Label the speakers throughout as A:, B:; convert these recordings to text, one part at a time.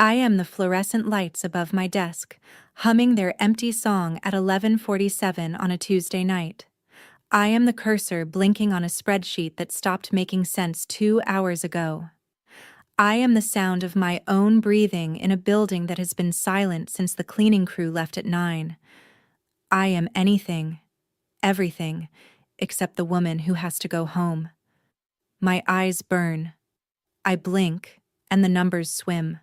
A: I am the fluorescent lights above my desk, humming their empty song at 11:47 on a Tuesday night. I am the cursor blinking on a spreadsheet that stopped making sense 2 hours ago. I am the sound of my own breathing in a building that has been silent since the cleaning crew left at 9. I am anything, everything, except the woman who has to go home. My eyes burn. I blink, and the numbers swim.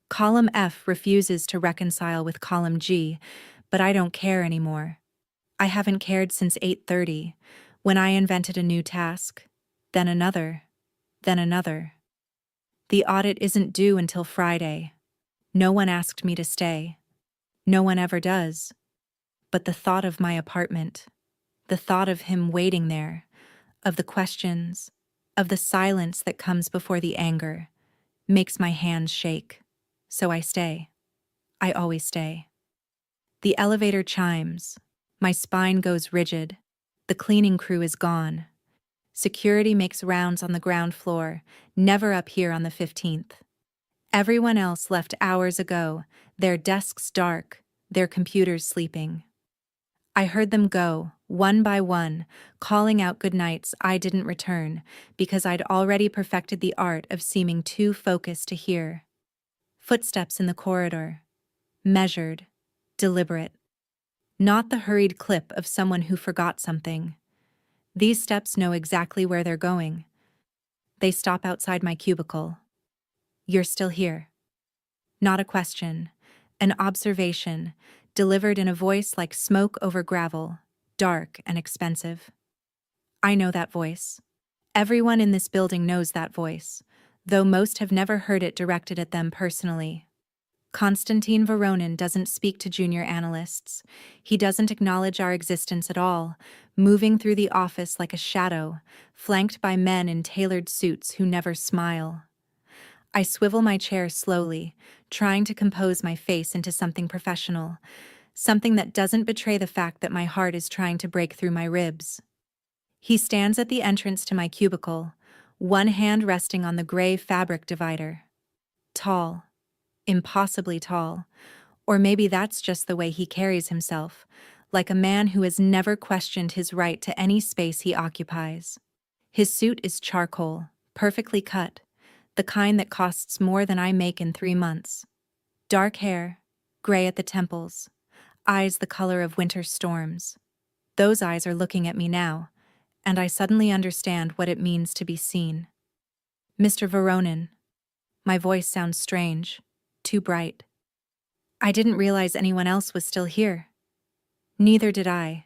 A: Column F refuses to reconcile with column G, but I don't care anymore. I haven't cared since 8:30, when I invented a new task, then another, then another. The audit isn't due until Friday. No one asked me to stay. No one ever does. But the thought of my apartment, the thought of him waiting there, of the questions, of the silence that comes before the anger, makes my hands shake. So I stay. I always stay. The elevator chimes. My spine goes rigid. The cleaning crew is gone. Security makes rounds on the ground floor, never up here on the 15th. Everyone else left hours ago, their desks dark, their computers sleeping. I heard them go, one by one, calling out goodnights I didn't return because I'd already perfected the art of seeming too focused to hear. Footsteps in the corridor. Measured, deliberate. Not the hurried clip of someone who forgot something. These steps know exactly where they're going. They stop outside my cubicle. You're still here. Not a question, an observation, delivered in a voice like smoke over gravel, dark and expensive. I know that voice. Everyone in this building knows that voice, though most have never heard it directed at them personally. Konstantin Voronin doesn't speak to junior analysts. He doesn't acknowledge our existence at all, moving through the office like a shadow, flanked by men in tailored suits who never smile. I swivel my chair slowly, trying to compose my face into something professional, something that doesn't betray the fact that my heart is trying to break through my ribs. He stands at the entrance to my cubicle, one hand resting on the gray fabric divider. Tall. Impossibly tall, or maybe that's just the way he carries himself, like a man who has never questioned his right to any space he occupies. His suit is charcoal, perfectly cut, the kind that costs more than I make in 3 months. Dark hair, gray at the temples, eyes the color of winter storms. Those eyes are looking at me now, and I suddenly understand what it means to be seen. Mr. Voronin. My voice sounds strange. Too bright. I didn't realize anyone else was still here. Neither did I.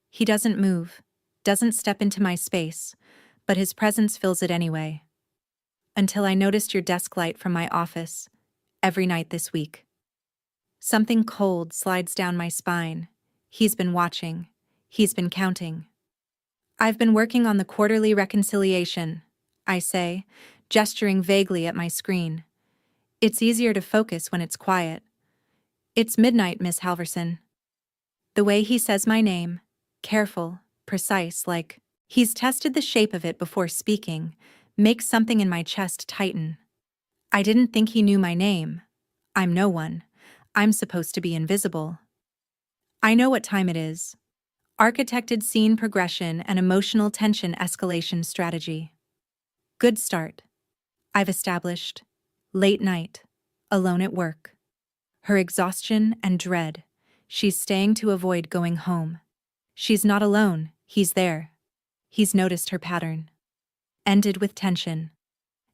A: He doesn't move, doesn't step into my space, but his presence fills it anyway. Until I noticed your desk light from my office, every night this week. Something cold slides down my spine. He's been watching. He's been counting. I've been working on the quarterly reconciliation, I say, gesturing vaguely at my screen. It's easier to focus when it's quiet. It's midnight, Miss Halverson. The way he says my name, careful, precise, like he's tested the shape of it before speaking, makes something in my chest tighten. I didn't think he knew my name. I'm no one. I'm supposed to be invisible. I know what time it is. Architected scene progression and emotional tension escalation strategy. Good start. I've established. Late night, alone at work. Her exhaustion and dread. She's staying to avoid going home. She's not alone, he's there. He's noticed her pattern. Ended with tension.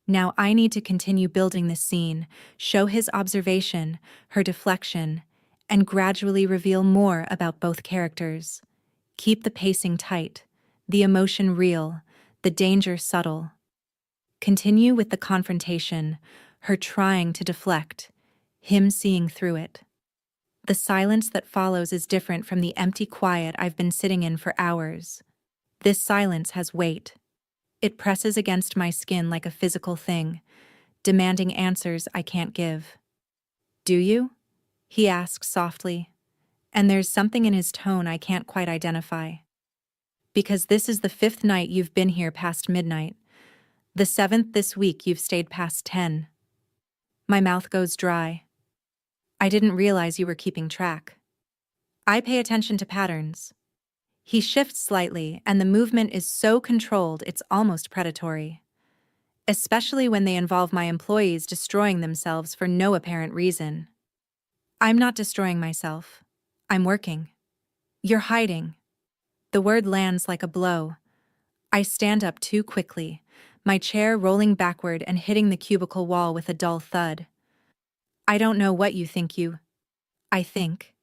A: Now I need to continue building this scene, show his observation, her deflection, and gradually reveal more about both characters. Keep the pacing tight, the emotion real, the danger subtle. Continue with the confrontation, her trying to deflect, him seeing through it. The silence that follows is different from the empty quiet I've been sitting in for hours. This silence has weight. It presses against my skin like a physical thing, demanding answers I can't give. Do you? He asks softly, and there's something in his tone I can't quite identify. Because this is the 5th night you've been here past midnight. The 7th this week you've stayed past 10. My mouth goes dry. I didn't realize you were keeping track. I pay attention to patterns. He shifts slightly, and the movement is so controlled it's almost predatory. Especially when they involve my employees destroying themselves for no apparent reason. I'm not destroying myself. I'm working. You're hiding. The word lands like a blow. I stand up too quickly, my chair rolling backward and hitting the cubicle wall with a dull thud. I don't know what you think you. I think.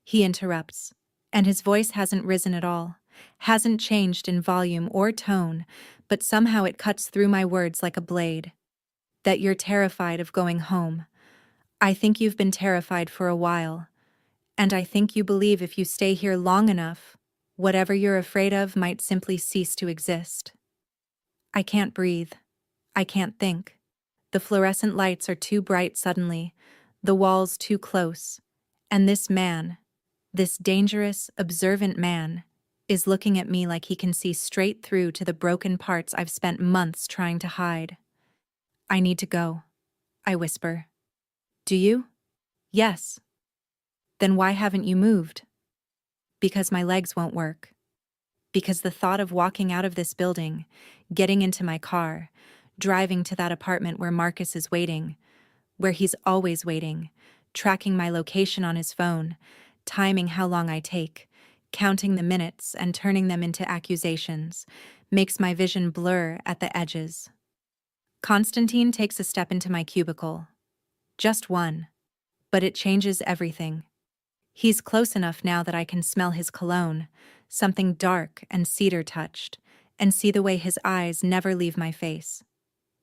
A: He interrupts, and his voice hasn't risen at all, hasn't changed in volume or tone, but somehow it cuts through my words like a blade. That you're terrified of going home. I think you've been terrified for a while, and I think you believe if you stay here long enough, whatever you're afraid of might simply cease to exist. I can't breathe. I can't think. The fluorescent lights are too bright suddenly, the walls too close, and this man, this dangerous, observant man, is looking at me like he can see straight through to the broken parts I've spent months trying to hide. I need to go, I whisper. Do you? Yes. Then why haven't you moved? Because my legs won't work. Because the thought of walking out of this building, getting into my car, driving to that apartment where Marcus is waiting, where he's always waiting, tracking my location on his phone, timing how long I take, counting the minutes and turning them into accusations, makes my vision blur at the edges. Constantine takes a step into my cubicle. Just one. But it changes everything. He's close enough now that I can smell his cologne, something dark and cedar-touched, and see the way his eyes never leave my face.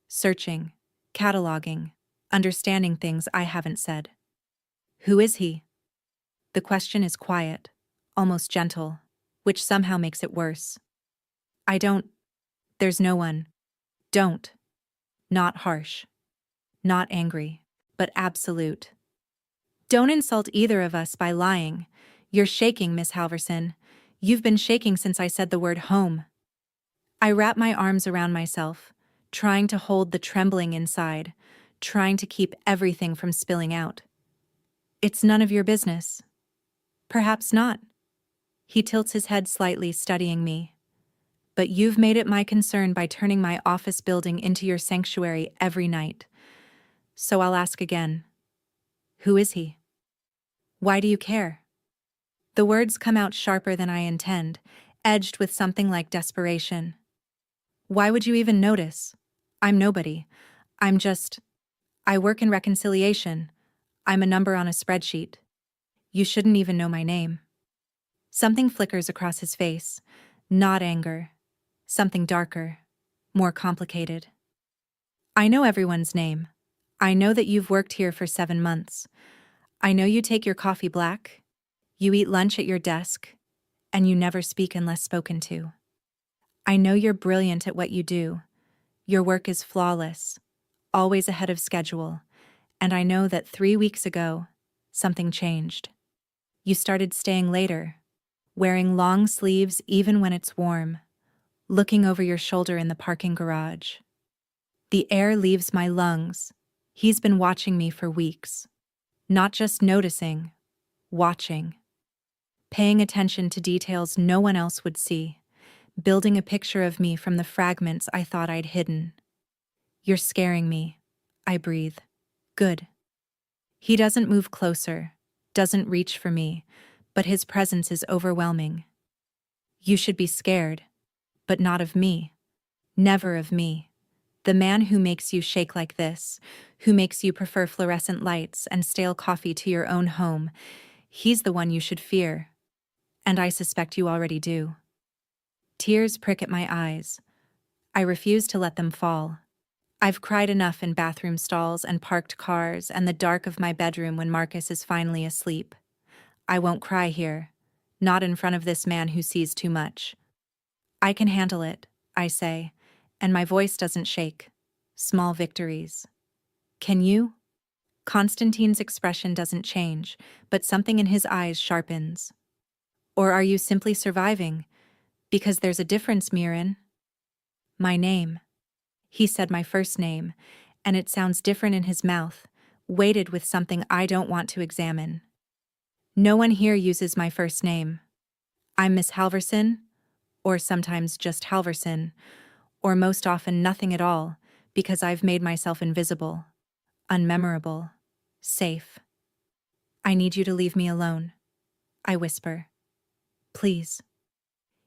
A: Searching, cataloging, understanding things I haven't said. Who is he? The question is quiet, almost gentle, which somehow makes it worse. There's no one. Don't. Not harsh. Not angry, but absolute. Don't insult either of us by lying. You're shaking, Miss Halverson. You've been shaking since I said the word home. I wrap my arms around myself, trying to hold the trembling inside, trying to keep everything from spilling out. It's none of your business. Perhaps not. He tilts his head slightly, studying me. But you've made it my concern by turning my office building into your sanctuary every night. So I'll ask again. Who is he? Why do you care? The words come out sharper than I intend, edged with something like desperation. Why would you even notice? I'm nobody. I work in reconciliation. I'm a number on a spreadsheet. You shouldn't even know my name. Something flickers across his face. Not anger. Something darker. More complicated. I know everyone's name. I know that you've worked here for 7 months. I know you take your coffee black. You eat lunch at your desk. And you never speak unless spoken to. I know you're brilliant at what you do. Your work is flawless, always ahead of schedule. And I know that 3 weeks ago, something changed. You started staying later, wearing long sleeves even when it's warm, looking over your shoulder in the parking garage. The air leaves my lungs. He's been watching me for weeks. Not just noticing, watching. Paying attention to details no one else would see, building a picture of me from the fragments I thought I'd hidden. You're scaring me, I breathe. Good. He doesn't move closer, doesn't reach for me, but his presence is overwhelming. You should be scared, but not of me. Never of me. The man who makes you shake like this, who makes you prefer fluorescent lights and stale coffee to your own home, he's the one you should fear. And I suspect you already do. Tears prick at my eyes. I refuse to let them fall. I've cried enough in bathroom stalls and parked cars and the dark of my bedroom when Marcus is finally asleep. I won't cry here. Not in front of this man who sees too much. I can handle it, I say, and my voice doesn't shake. Small victories. Can you? Constantine's expression doesn't change, but something in his eyes sharpens. Or are you simply surviving? Because there's a difference, Miran. My name. He said my first name, and it sounds different in his mouth, weighted with something I don't want to examine. No one here uses my first name. I'm Miss Halverson, or sometimes just Halverson, or most often nothing at all, because I've made myself invisible, unmemorable, safe. I need you to leave me alone, I whisper. Please.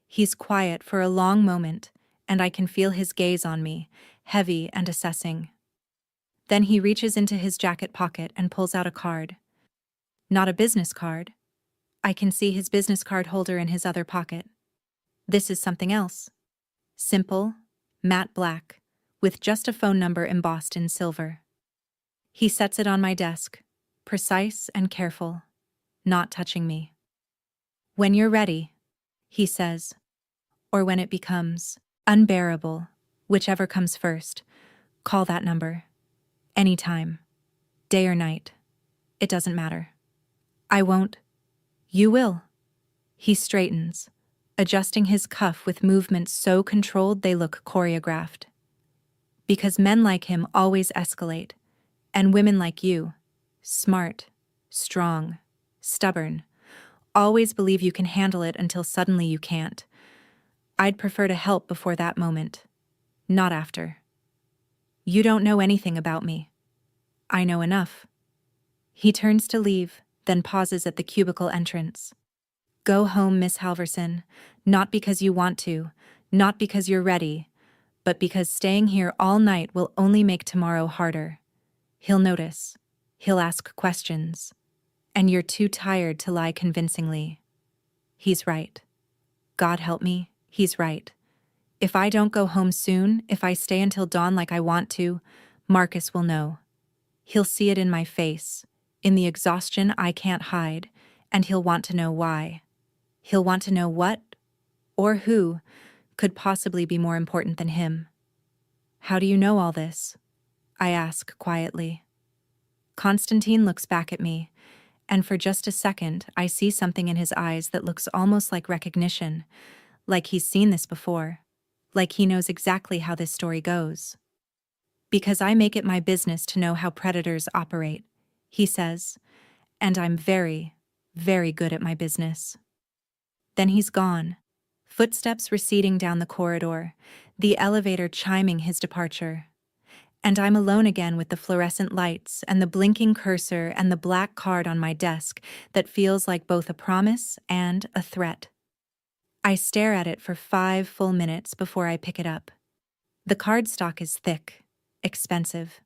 A: He's quiet for a long moment, and I can feel his gaze on me, heavy and assessing. Then he reaches into his jacket pocket and pulls out a card. Not a business card. I can see his business card holder in his other pocket. This is something else. Simple, matte black, with just a phone number embossed in silver. He sets it on my desk, precise and careful, not touching me. When you're ready, he says, or when it becomes unbearable, whichever comes first, call that number. Anytime, day or night, it doesn't matter. I won't. You will. He straightens, adjusting his cuff with movements so controlled they look choreographed. Because men like him always escalate, and women like you, smart, strong, stubborn, always believe you can handle it until suddenly you can't. I'd prefer to help before that moment, not after. You don't know anything about me. I know enough. He turns to leave, then pauses at the cubicle entrance. Go home, Miss Halverson, not because you want to, not because you're ready, but because staying here all night will only make tomorrow harder. He'll notice. He'll ask questions. And you're too tired to lie convincingly. He's right. God help me, he's right. If I don't go home soon, if I stay until dawn like I want to, Marcus will know. He'll see it in my face, in the exhaustion I can't hide, and he'll want to know why. He'll want to know what, or who, could possibly be more important than him. How do you know all this? I ask quietly. Constantine looks back at me, and for just a second I see something in his eyes that looks almost like recognition, like he's seen this before, like he knows exactly how this story goes. Because I make it my business to know how predators operate, he says, and I'm very, very good at my business. Then he's gone, footsteps receding down the corridor, the elevator chiming his departure. And I'm alone again with the fluorescent lights and the blinking cursor and the black card on my desk that feels like both a promise and a threat. I stare at it for 5 full minutes before I pick it up. The cardstock is thick, expensive.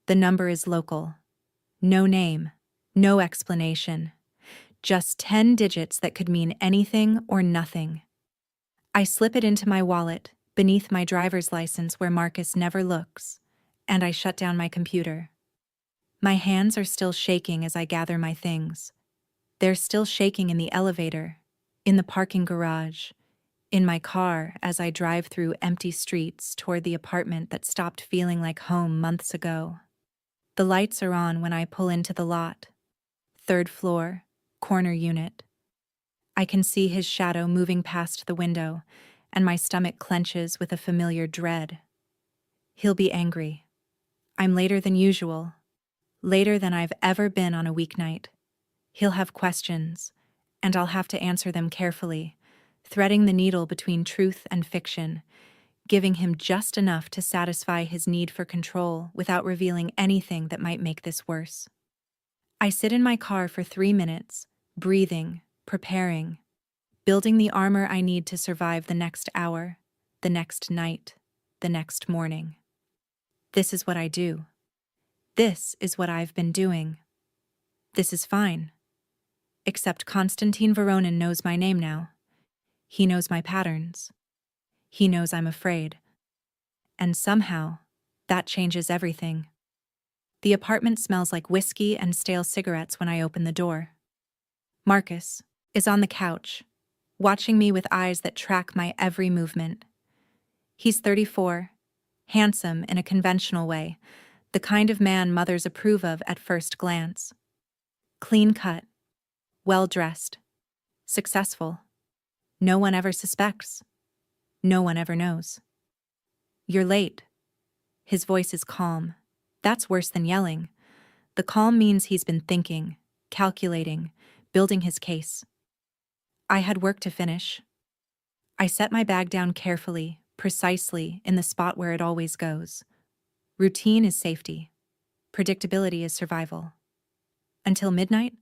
A: The number is local. No name, no explanation. Just 10 digits that could mean anything or nothing. I slip it into my wallet, beneath my driver's license where Marcus never looks, and I shut down my computer. My hands are still shaking as I gather my things. They're still shaking in the elevator, in the parking garage, in my car as I drive through empty streets toward the apartment that stopped feeling like home months ago. The lights are on when I pull into the lot. 3rd floor, corner unit. I can see his shadow moving past the window, and my stomach clenches with a familiar dread. He'll be angry. I'm later than usual, later than I've ever been on a weeknight. He'll have questions, and I'll have to answer them carefully, threading the needle between truth and fiction, giving him just enough to satisfy his need for control without revealing anything that might make this worse. I sit in my car for 3 minutes, breathing, preparing, building the armor I need to survive the next hour, the next night, the next morning. This is what I do. This is what I've been doing. This is fine. Except Constantine Voronin knows my name now. He knows my patterns. He knows I'm afraid. And somehow, that changes everything. The apartment smells like whiskey and stale cigarettes when I open the door. Marcus is on the couch, watching me with eyes that track my every movement. He's 34, handsome in a conventional way, the kind of man mothers approve of at first glance. Clean cut, well-dressed, successful. No one ever suspects. No one ever knows. You're late. His voice is calm. That's worse than yelling. The calm means he's been thinking, calculating, building his case. I had work to finish. I set my bag down carefully, precisely, in the spot where it always goes. Routine is safety. Predictability is survival. Until midnight?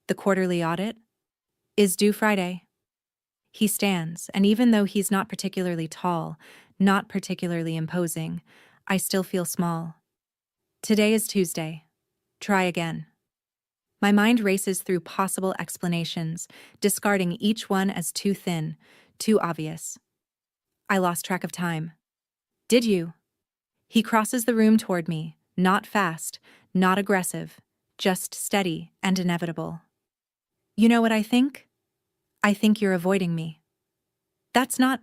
A: The quarterly audit is due Friday. He stands, and even though he's not particularly tall, not particularly imposing, I still feel small. Today is Tuesday. Try again. My mind races through possible explanations, discarding each one as too thin, too obvious. I lost track of time. Did you? He crosses the room toward me, not fast, not aggressive, just steady and inevitable. You know what I think? I think you're avoiding me. That's not.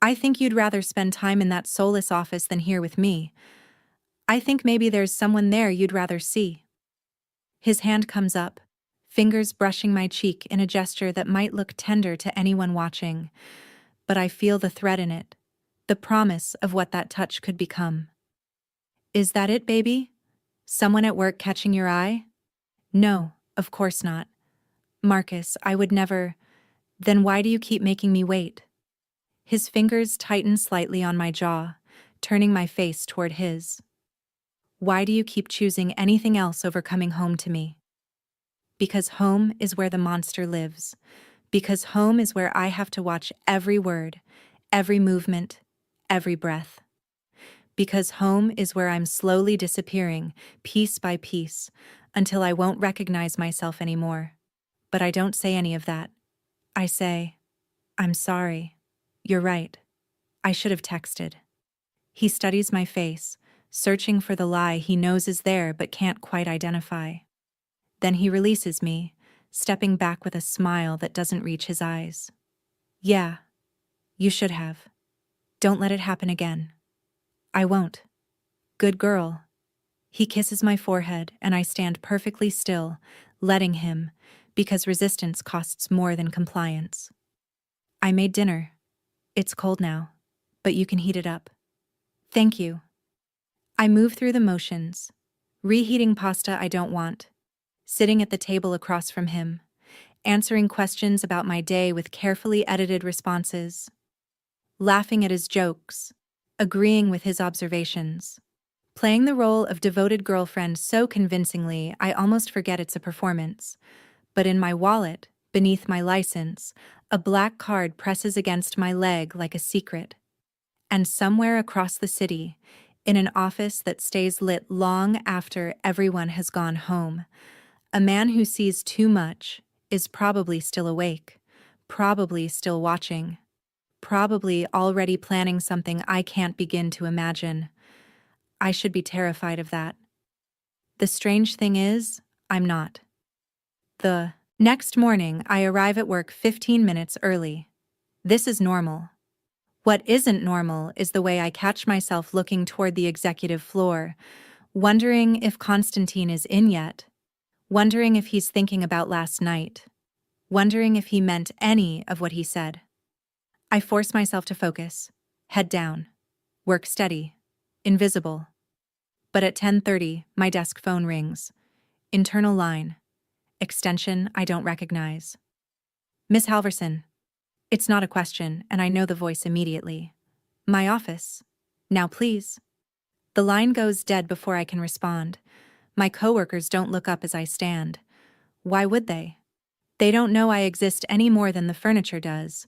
A: I think you'd rather spend time in that soulless office than here with me. I think maybe there's someone there you'd rather see. His hand comes up, fingers brushing my cheek in a gesture that might look tender to anyone watching, but I feel the threat in it, the promise of what that touch could become. Is that it, baby? Someone at work catching your eye? No, of course not. Marcus, I would never. Then why do you keep making me wait? His fingers tighten slightly on my jaw, turning my face toward his. Why do you keep choosing anything else over coming home to me? Because home is where the monster lives. Because home is where I have to watch every word, every movement, every breath. Because home is where I'm slowly disappearing, piece by piece, until I won't recognize myself anymore. But I don't say any of that. I say, I'm sorry. You're right. I should have texted. He studies my face, searching for the lie he knows is there but can't quite identify. Then he releases me, stepping back with a smile that doesn't reach his eyes. Yeah, you should have. Don't let it happen again. I won't. Good girl. He kisses my forehead and I stand perfectly still, letting him, because resistance costs more than compliance. I made dinner. It's cold now, but you can heat it up. Thank you. I move through the motions, reheating pasta I don't want, sitting at the table across from him, answering questions about my day with carefully edited responses, laughing at his jokes, agreeing with his observations, playing the role of devoted girlfriend so convincingly I almost forget it's a performance. But in my wallet, beneath my license, a black card presses against my leg like a secret. And somewhere across the city, in an office that stays lit long after everyone has gone home, a man who sees too much is probably still awake, probably still watching, probably already planning something I can't begin to imagine. I should be terrified of that. The strange thing is, I'm not. The next morning, I arrive at work 15 minutes early. This is normal. What isn't normal is the way I catch myself looking toward the executive floor, wondering if Constantine is in yet, wondering if he's thinking about last night, wondering if he meant any of what he said. I force myself to focus, head down, work steady, invisible. But at 10:30, my desk phone rings. Internal line. Extension I don't recognize. Miss Halverson. It's not a question, and I know the voice immediately. My office. Now please. The line goes dead before I can respond. My coworkers don't look up as I stand. Why would they? They don't know I exist any more than the furniture does.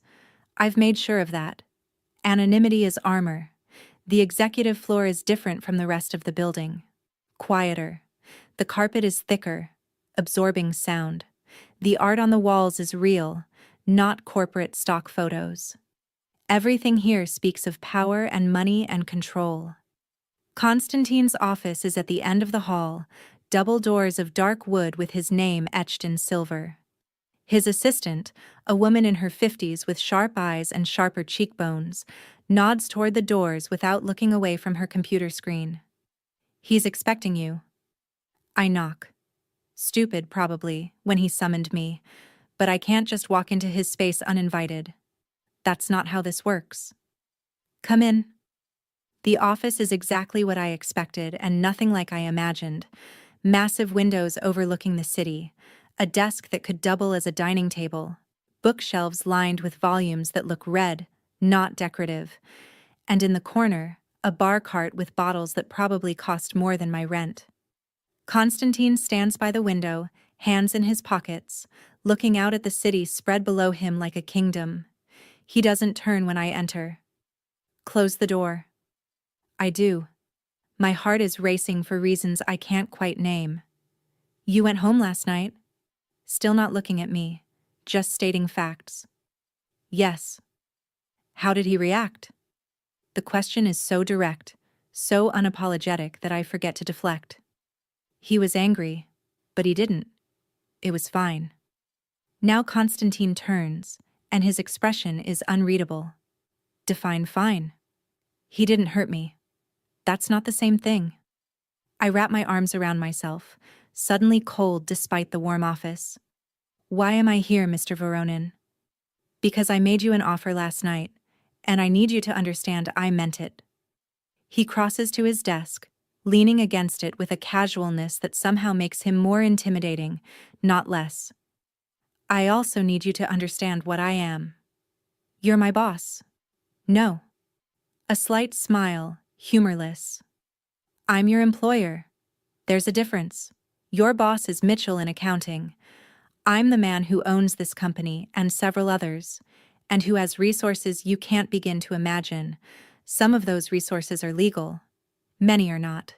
A: I've made sure of that. Anonymity is armor. The executive floor is different from the rest of the building. Quieter. The carpet is thicker, absorbing sound. The art on the walls is real, not corporate stock photos. Everything here speaks of power and money and control. Constantine's office is at the end of the hall, double doors of dark wood with his name etched in silver. His assistant, a woman in her 50s with sharp eyes and sharper cheekbones, nods toward the doors without looking away from her computer screen. He's expecting you. I knock. Stupid, probably, when he summoned me, but I can't just walk into his space uninvited. That's not how this works. Come in. The office is exactly what I expected and nothing like I imagined. Massive windows overlooking the city, a desk that could double as a dining table, bookshelves lined with volumes that look red, not decorative, and in the corner, a bar cart with bottles that probably cost more than my rent. Constantine stands by the window, hands in his pockets, looking out at the city spread below him like a kingdom. He doesn't turn when I enter. Close the door. I do. My heart is racing for reasons I can't quite name. You went home last night? Still not looking at me, just stating facts. Yes. How did he react? The question is so direct, so unapologetic that I forget to deflect. He was angry, but he didn't. It was fine. Now Constantine turns, and his expression is unreadable. Define fine. He didn't hurt me. That's not the same thing. I wrap my arms around myself, suddenly cold despite the warm office. Why am I here, Mr. Voronin? Because I made you an offer last night, and I need you to understand I meant it. He crosses to his desk, leaning against it with a casualness that somehow makes him more intimidating, not less. I also need you to understand what I am. You're my boss. No. A slight smile, humorless. I'm your employer. There's a difference. Your boss is Mitchell in accounting. I'm the man who owns this company and several others, and who has resources you can't begin to imagine. Some of those resources are legal. Many are not.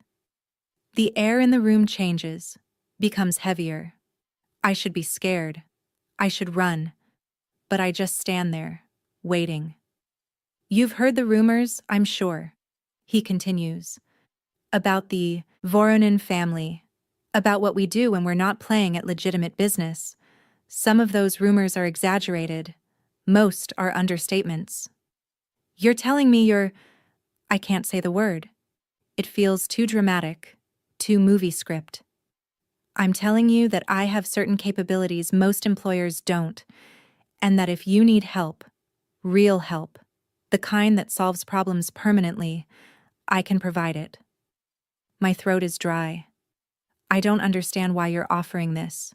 A: The air in the room changes, becomes heavier. I should be scared. I should run. But I just stand there, waiting. You've heard the rumors, I'm sure. He continues. About the Voronin family. About what we do when we're not playing at legitimate business. Some of those rumors are exaggerated. Most are understatements. You're telling me I can't say the word. It feels too dramatic, too movie script. I'm telling you that I have certain capabilities most employers don't, and that if you need help, real help, the kind that solves problems permanently, I can provide it. My throat is dry. I don't understand why you're offering this.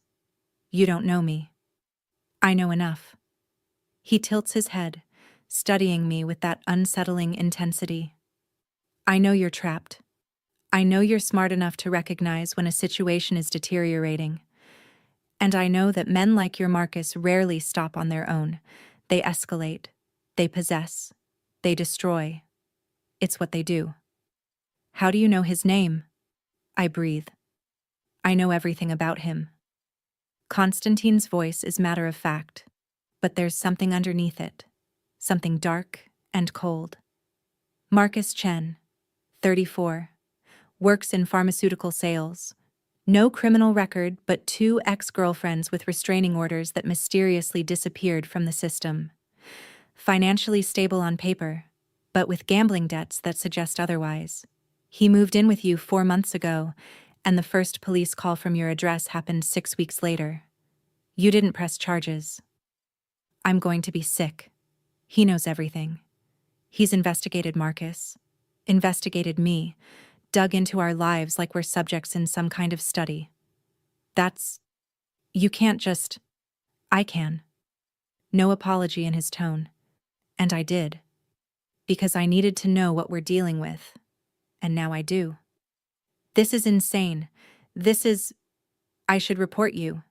A: You don't know me. I know enough. He tilts his head, studying me with that unsettling intensity. I know you're trapped. I know you're smart enough to recognize when a situation is deteriorating. And I know that men like your Marcus rarely stop on their own. They escalate. They possess. They destroy. It's what they do. How do you know his name? I breathe. I know everything about him. Constantine's voice is matter of fact, but there's something underneath it. Something dark and cold. Marcus Chen, 34. Works in pharmaceutical sales. No criminal record, but 2 ex-girlfriends with restraining orders that mysteriously disappeared from the system. Financially stable on paper, but with gambling debts that suggest otherwise. He moved in with you 4 months ago, and the first police call from your address happened 6 weeks later. You didn't press charges. I'm going to be sick. He knows everything. He's investigated Marcus, investigated me, dug into our lives like we're subjects in some kind of study. You can't just... I can. No apology in his tone. And I did. Because I needed to know what we're dealing with. And now I do. This is insane. I should report you.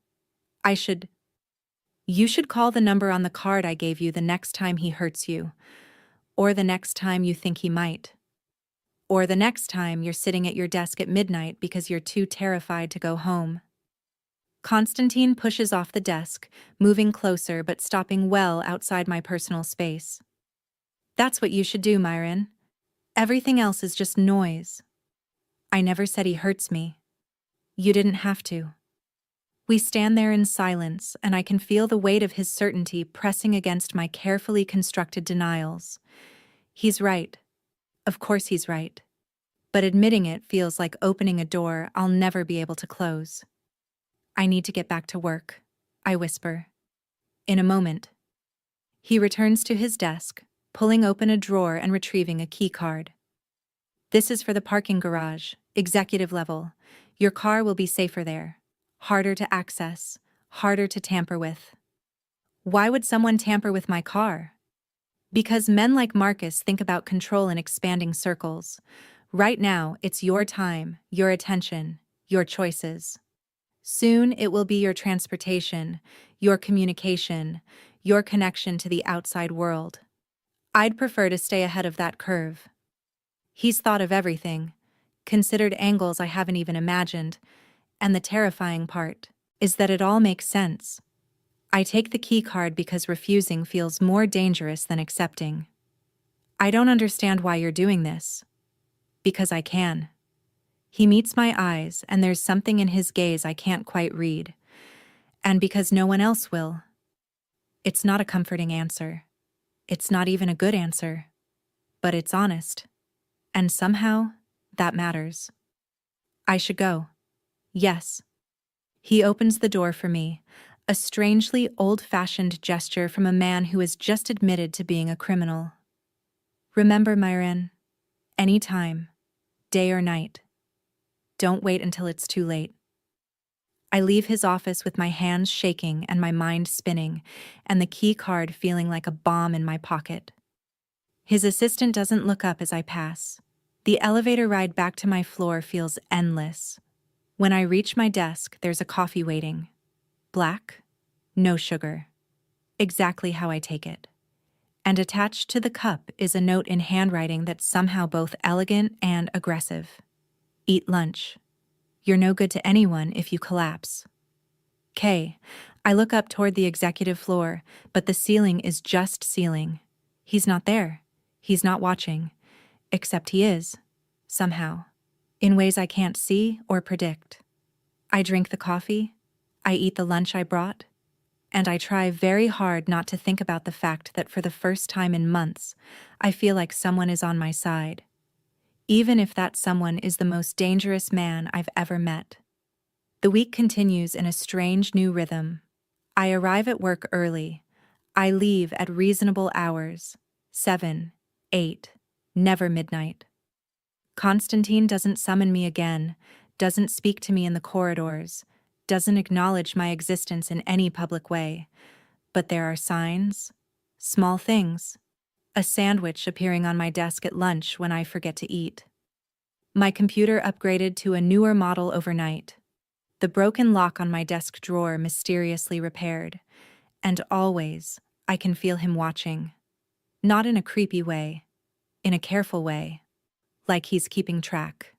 A: You should call the number on the card I gave you the next time he hurts you. Or the next time you think he might. Or the next time you're sitting at your desk at midnight because you're too terrified to go home. Constantine pushes off the desk, moving closer but stopping well outside my personal space. That's what you should do, Myron. Everything else is just noise. I never said he hurts me. You didn't have to. We stand there in silence, and I can feel the weight of his certainty pressing against my carefully constructed denials. He's right. Of course he's right. But admitting it feels like opening a door I'll never be able to close. I need to get back to work, I whisper. In a moment. He returns to his desk, pulling open a drawer and retrieving a key card. This is for the parking garage, executive level. Your car will be safer there. Harder to access. Harder to tamper with. Why would someone tamper with my car? Because men like Marcus think about control in expanding circles. Right now, it's your time, your attention, your choices. Soon, it will be your transportation, your communication, your connection to the outside world. I'd prefer to stay ahead of that curve. He's thought of everything, considered angles I haven't even imagined, and the terrifying part is that it all makes sense. I take the key card because refusing feels more dangerous than accepting. I don't understand why you're doing this. Because I can. He meets my eyes, and there's something in his gaze I can't quite read. And because no one else will. It's not a comforting answer. It's not even a good answer. But it's honest. And somehow, that matters. I should go. Yes. He opens the door for me, a strangely old-fashioned gesture from a man who has just admitted to being a criminal. Remember, Myron, any time, day or night. Don't wait until it's too late. I leave his office with my hands shaking and my mind spinning, and the key card feeling like a bomb in my pocket. His assistant doesn't look up as I pass. The elevator ride back to my floor feels endless. When I reach my desk, there's a coffee waiting. Black, no sugar. Exactly how I take it. And attached to the cup is a note in handwriting that's somehow both elegant and aggressive. Eat lunch. You're no good to anyone if you collapse. K. I look up toward the executive floor, but the ceiling is just ceiling. He's not there. He's not watching. Except he is. Somehow. In ways I can't see or predict. I drink the coffee. I eat the lunch I brought. And I try very hard not to think about the fact that for the first time in months, I feel like someone is on my side. Even if that someone is the most dangerous man I've ever met. The week continues in a strange new rhythm. I arrive at work early. I leave at reasonable hours. 7, 8, never midnight. Constantine doesn't summon me again, doesn't speak to me in the corridors, doesn't acknowledge my existence in any public way. But there are signs, small things. A sandwich appearing on my desk at lunch when I forget to eat. My computer upgraded to a newer model overnight. The broken lock on my desk drawer mysteriously repaired. And always, I can feel him watching. Not in a creepy way, in a careful way. Like he's keeping track.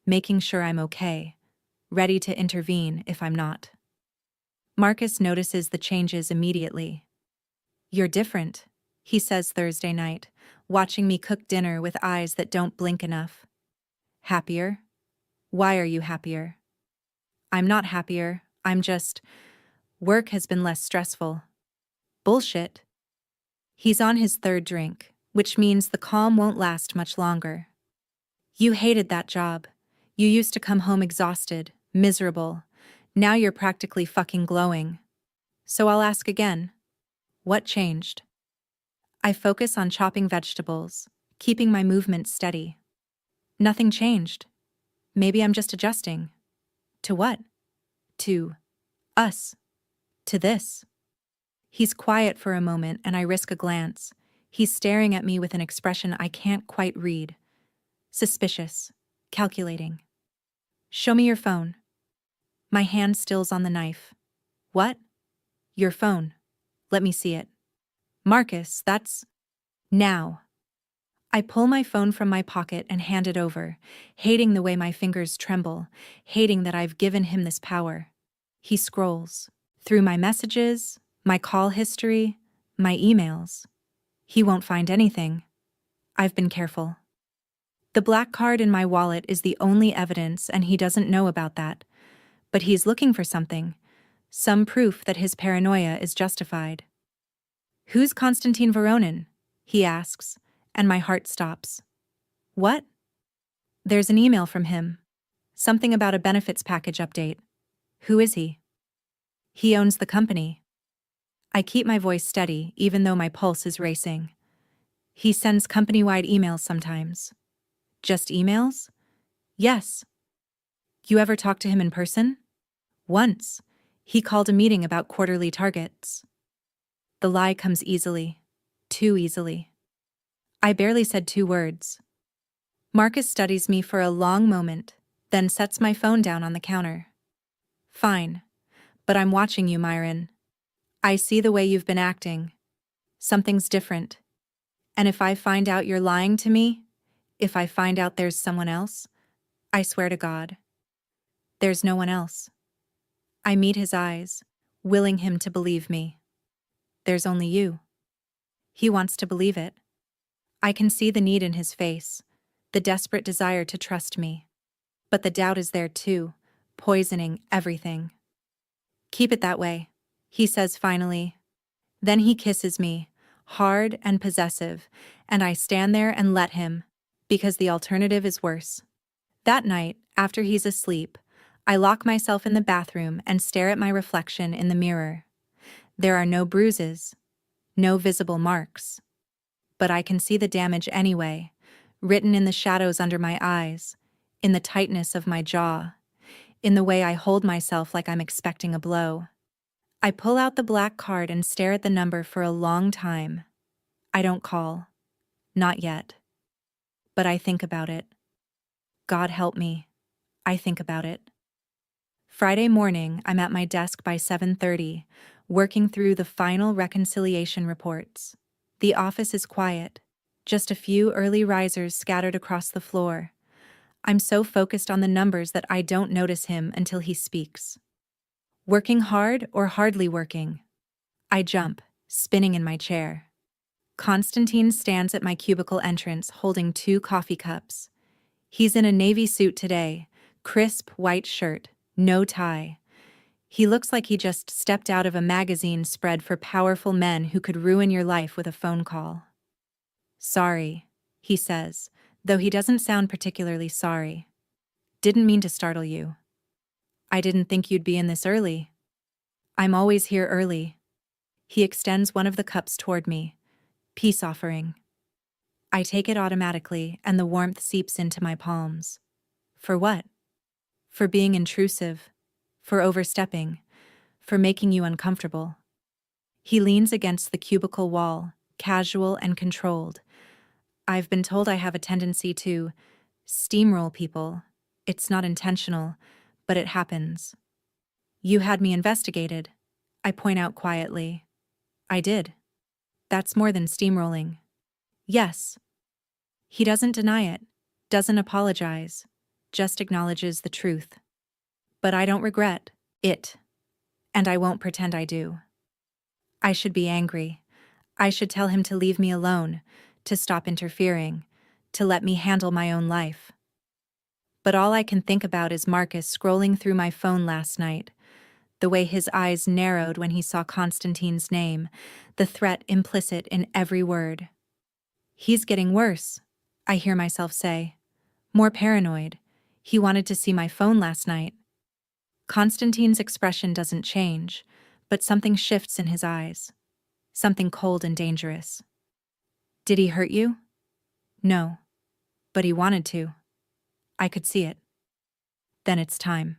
A: Making sure I'm okay. Ready to intervene if I'm not. Marcus notices the changes immediately. You're different, he says Thursday night, watching me cook dinner with eyes that don't blink enough. Happier? Why are you happier? I'm not happier, I'm just... Work has been less stressful. Bullshit. He's on his third drink, which means the calm won't last much longer. You hated that job. You used to come home exhausted, miserable. Now you're practically fucking glowing. So I'll ask again. What changed? I focus on chopping vegetables, keeping my movements steady. Nothing changed. Maybe I'm just adjusting. To what? To us. To this. He's quiet for a moment and I risk a glance. He's staring at me with an expression I can't quite read. Suspicious. Calculating. Show me your phone. My hand still's on the knife. What? Your phone. Let me see it. Marcus, that's... Now. I pull my phone from my pocket and hand it over, hating the way my fingers tremble, hating that I've given him this power. He scrolls. Through my messages, my call history, my emails. He won't find anything. I've been careful. The black card in my wallet is the only evidence and he doesn't know about that. But he's looking for something. Some proof that his paranoia is justified. Who's Konstantin Voronin? He asks, and my heart stops. What? There's an email from him. Something about a benefits package update. Who is he? He owns the company. I keep my voice steady even though my pulse is racing. He sends company-wide emails sometimes. Just emails? Yes. You ever talk to him in person? Once. He called a meeting about quarterly targets. The lie comes easily. Too easily. I barely said 2 words. Marcus studies me for a long moment, then sets my phone down on the counter. Fine. But I'm watching you, Myron. I see the way you've been acting. Something's different. And if I find out you're lying to me, if I find out there's someone else, I swear to God, there's no one else. I meet his eyes, willing him to believe me. There's only you. He wants to believe it. I can see the need in his face, the desperate desire to trust me. But the doubt is there too, poisoning everything. Keep it that way, he says finally. Then he kisses me, hard and possessive, and I stand there and let him, because the alternative is worse. That night, after he's asleep, I lock myself in the bathroom and stare at my reflection in the mirror. There are no bruises, no visible marks. But I can see the damage anyway, written in the shadows under my eyes, in the tightness of my jaw, in the way I hold myself like I'm expecting a blow. I pull out the black card and stare at the number for a long time. I don't call. Not yet. But I think about it. God help me. I think about it. Friday morning, I'm at my desk by 7:30, working through the final reconciliation reports. The office is quiet, just a few early risers scattered across the floor. I'm so focused on the numbers that I don't notice him until he speaks. Working hard or hardly working? I jump, spinning in my chair. Constantine stands at my cubicle entrance holding 2 coffee cups. He's in a navy suit today, crisp white shirt, no tie. He looks like he just stepped out of a magazine spread for powerful men who could ruin your life with a phone call. Sorry, he says, though he doesn't sound particularly sorry. Didn't mean to startle you. I didn't think you'd be in this early. I'm always here early. He extends one of the cups toward me. Peace offering. I take it automatically, and the warmth seeps into my palms. For what? For being intrusive. For overstepping. For making you uncomfortable. He leans against the cubicle wall, casual and controlled. I've been told I have a tendency to steamroll people. It's not intentional, but it happens. You had me investigated, I point out quietly. I did. That's more than steamrolling. Yes. He doesn't deny it, doesn't apologize, just acknowledges the truth. But I don't regret it, and I won't pretend I do. I should be angry. I should tell him to leave me alone, to stop interfering, to let me handle my own life. But all I can think about is Marcus scrolling through my phone last night, the way his eyes narrowed when he saw Constantine's name, the threat implicit in every word. He's getting worse, I hear myself say. More paranoid. He wanted to see my phone last night. Constantine's expression doesn't change, but something shifts in his eyes. Something cold and dangerous. Did he hurt you? No. But he wanted to. I could see it. Then it's time.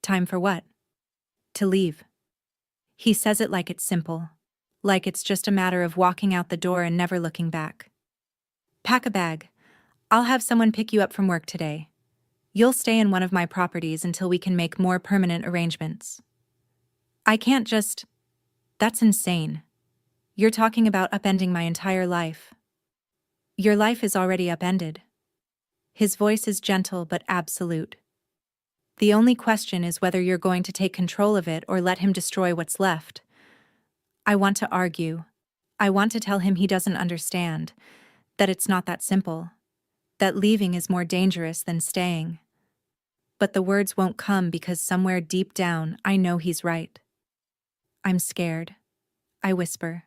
A: Time for what? To leave. He says it like it's simple. Like it's just a matter of walking out the door and never looking back. Pack a bag. I'll have someone pick you up from work today. You'll stay in one of my properties until we can make more permanent arrangements. I can't just... That's insane. You're talking about upending my entire life. Your life is already upended. His voice is gentle but absolute. The only question is whether you're going to take control of it or let him destroy what's left. I want to argue. I want to tell him he doesn't understand, that it's not that simple, that leaving is more dangerous than staying. But the words won't come because somewhere deep down I know he's right. I'm scared. I whisper.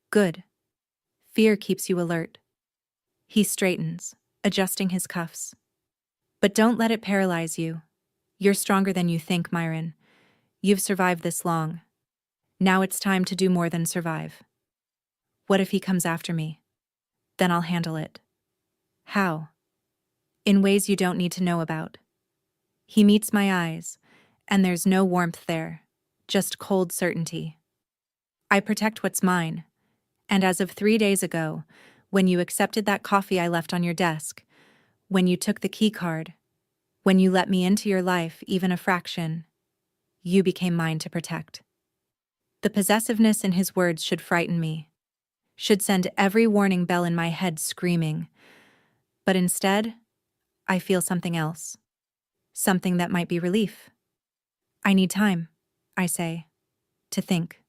A: Good. Fear keeps you alert. He straightens, adjusting his cuffs. But don't let it paralyze you. You're stronger than you think, Myron. You've survived this long. Now it's time to do more than survive. What if he comes after me? Then I'll handle it. How? In ways you don't need to know about. He meets my eyes, and there's no warmth there, just cold certainty. I protect what's mine, and as of 3 days ago, when you accepted that coffee I left on your desk, when you took the key card, when you let me into your life even a fraction, you became mine to protect. The possessiveness in his words should frighten me, should send every warning bell in my head screaming. But instead, I feel something else. Something that might be relief. I need time, I say, to think,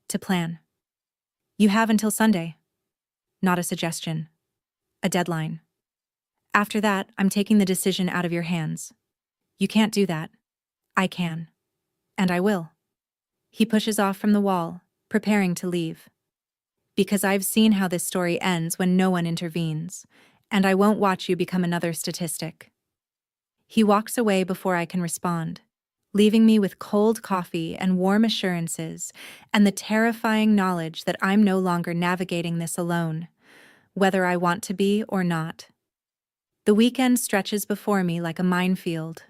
A: to plan. You have until Sunday. Not a suggestion. A deadline. After that, I'm taking the decision out of your hands. You can't do that. I can. And I will. He pushes off from the wall, preparing to leave. Because I've seen how this story ends when no one intervenes, and I won't watch you become another statistic. He walks away before I can respond, leaving me with cold coffee and warm assurances and the terrifying knowledge that I'm no longer navigating this alone, whether I want to be or not. The weekend stretches before me like a minefield.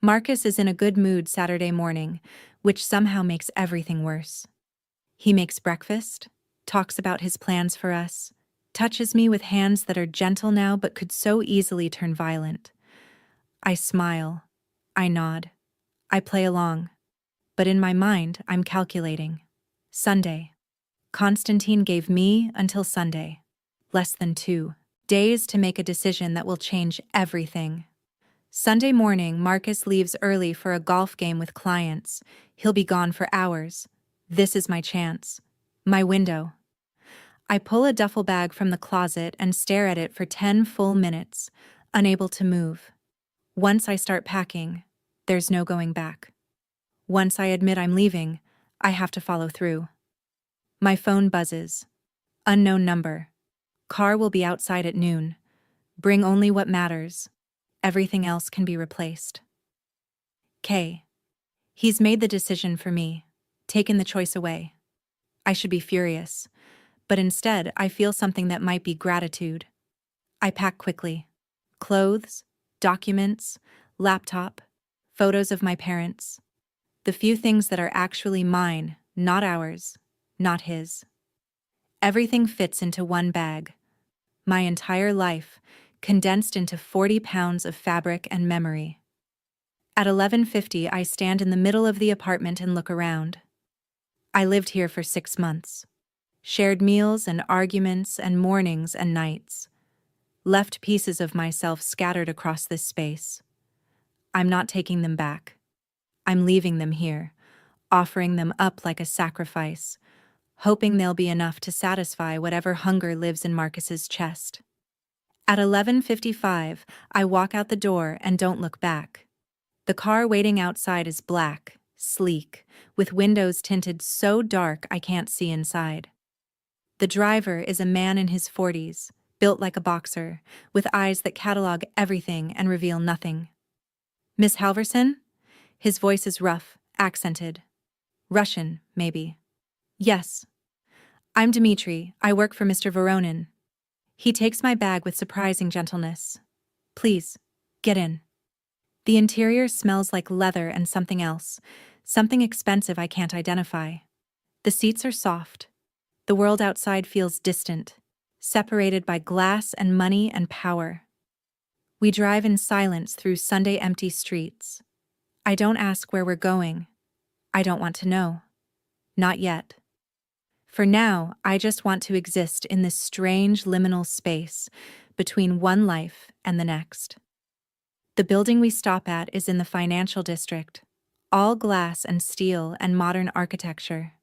A: Marcus is in a good mood Saturday morning, which somehow makes everything worse. He makes breakfast, talks about his plans for us, touches me with hands that are gentle now but could so easily turn violent. I smile. I nod. I play along. But in my mind, I'm calculating. Sunday. Constantine gave me until Sunday. Less than 2 days to make a decision that will change everything. Sunday morning, Marcus leaves early for a golf game with clients. He'll be gone for hours. This is my chance. My window. I pull a duffel bag from the closet and stare at it for 10 full minutes, unable to move. Once I start packing, there's no going back. Once I admit I'm leaving, I have to follow through. My phone buzzes. Unknown number. Car will be outside at noon. Bring only what matters. Everything else can be replaced. K. He's made the decision for me, taken the choice away. I should be furious, but instead I feel something that might be gratitude. I pack quickly. Clothes, documents, laptop, photos of my parents. The few things that are actually mine, not ours, not his. Everything fits into one bag. My entire life, condensed into 40 pounds of fabric and memory. At 11:50, I stand in the middle of the apartment and look around. I lived here for 6 months. Shared meals and arguments and mornings and nights. Left pieces of myself scattered across this space. I'm not taking them back. I'm leaving them here, offering them up like a sacrifice, hoping they'll be enough to satisfy whatever hunger lives in Marcus's chest. At 11:55, I walk out the door and don't look back. The car waiting outside is black, sleek, with windows tinted so dark I can't see inside. The driver is a man in his 40s, built like a boxer, with eyes that catalog everything and reveal nothing. Miss Halverson? His voice is rough, accented. Russian, maybe. Yes. I'm Dmitri. I work for Mr. Voronin. He takes my bag with surprising gentleness. Please, get in. The interior smells like leather and something else, something expensive I can't identify. The seats are soft. The world outside feels distant, separated by glass and money and power. We drive in silence through Sunday empty streets. I don't ask where we're going. I don't want to know. Not yet. For now, I just want to exist in this strange liminal space between one life and the next. The building we stop at is in the financial district, all glass and steel and modern architecture.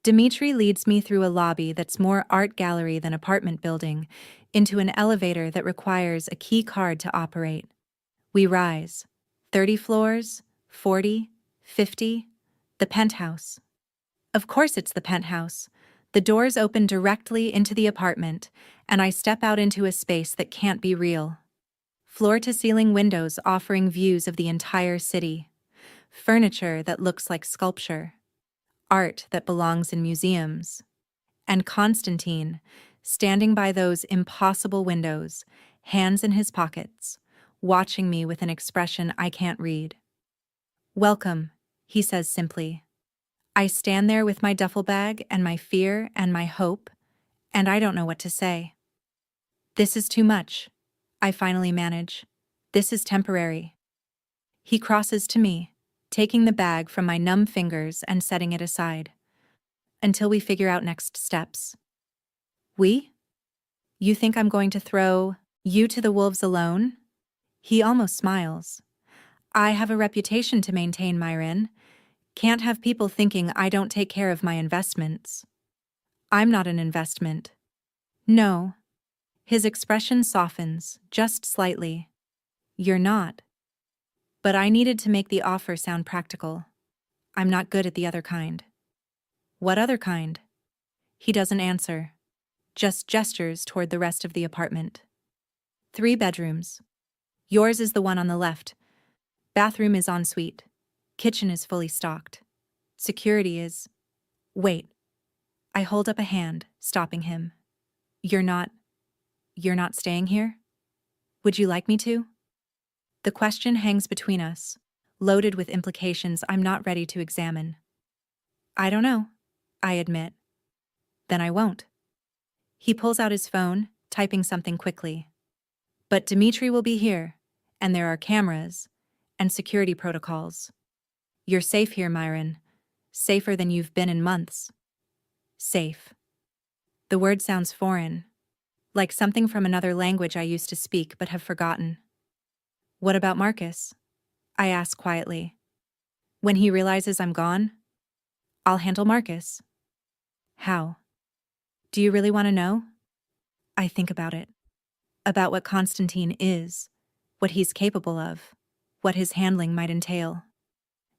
A: Dmitri leads me through a lobby that's more art gallery than apartment building, into an elevator that requires a key card to operate. We rise. 30 floors, 40, 50, the penthouse. Of course it's the penthouse. The doors open directly into the apartment, and I step out into a space that can't be real. Floor-to-ceiling windows offering views of the entire city. Furniture that looks like sculpture. Art that belongs in museums. And Constantine, standing by those impossible windows, hands in his pockets, watching me with an expression I can't read. "Welcome," he says simply. I stand there with my duffel bag and my fear and my hope, and I don't know what to say. "This is too much," I finally manage. "This is temporary." He crosses to me, taking the bag from my numb fingers and setting it aside. "Until we figure out next steps." "We? You think I'm going to throw you to the wolves alone?" He almost smiles. "I have a reputation to maintain, Myron. Can't have people thinking I don't take care of my investments." "I'm not an investment." "No." His expression softens, just slightly. "You're not." But I needed to make the offer sound practical. "I'm not good at the other kind." "What other kind?" He doesn't answer, just gestures toward the rest of the apartment. 3 bedrooms. Yours is the one on the left. Bathroom is en suite. Kitchen is fully stocked. Security is... Wait. I hold up a hand, stopping him. You're not staying here? Would you like me to?" The question hangs between us, loaded with implications I'm not ready to examine. "I don't know," I admit. "Then I won't." He pulls out his phone, typing something quickly. "But Dimitri will be here, and there are cameras, and security protocols. You're safe here, Myron. Safer than you've been in months." Safe. The word sounds foreign, like something from another language I used to speak but have forgotten. "What about Marcus?" I ask quietly. "When he realizes I'm gone?" "I'll handle Marcus." "How?" "Do you really want to know?" I think about it. About what Constantine is, what he's capable of, what his handling might entail.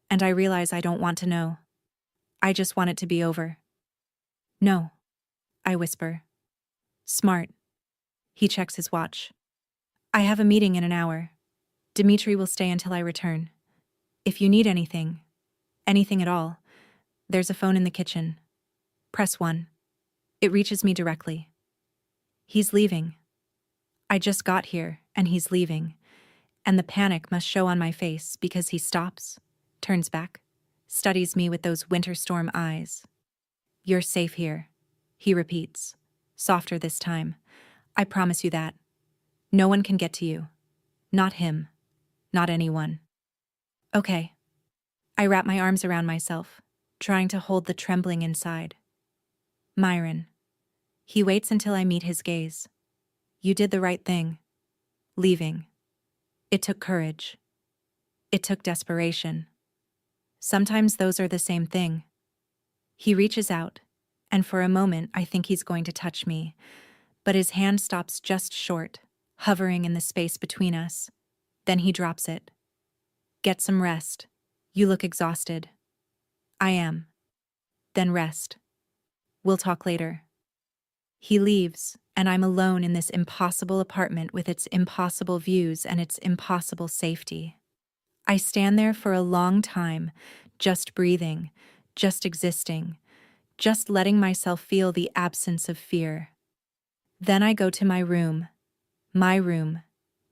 A: And I realize I don't want to know. I just want it to be over. "No," I whisper. "Smart." He checks his watch. "I have a meeting in an hour. Dimitri will stay until I return. If you need anything at all, there's a phone in the kitchen. Press 1. It reaches me directly." He's leaving. I just got here, and he's leaving. And the panic must show on my face because he stops, turns back, studies me with those winter storm eyes. "You're safe here," he repeats, softer this time. "I promise you that. No one can get to you. Not him. Not anyone." "Okay." I wrap my arms around myself, trying to hold the trembling inside. "Myron." He waits until I meet his gaze. "You did the right thing. Leaving. It took courage. It took desperation. Sometimes those are the same thing." He reaches out, and for a moment I think he's going to touch me, but his hand stops just short, hovering in the space between us. Then he drops it. "Get some rest. You look exhausted." "I am." "Then rest. We'll talk later." He leaves, and I'm alone in this impossible apartment with its impossible views and its impossible safety. I stand there for a long time, just breathing, just existing, just letting myself feel the absence of fear. Then I go to my room,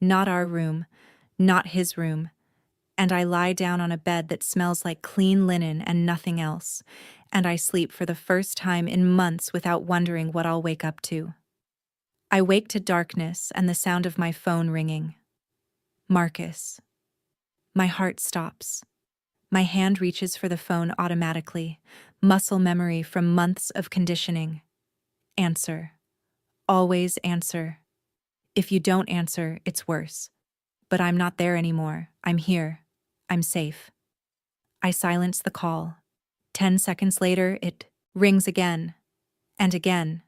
A: not our room, not his room, and I lie down on a bed that smells like clean linen and nothing else, and I sleep for the first time in months without wondering what I'll wake up to. I wake to darkness and the sound of my phone ringing. Marcus. My heart stops. My hand reaches for the phone automatically, muscle memory from months of conditioning. Answer. Always answer. If you don't answer, it's worse. But I'm not there anymore. I'm here. I'm safe. I silence the call. 10 seconds later, it rings again, and again,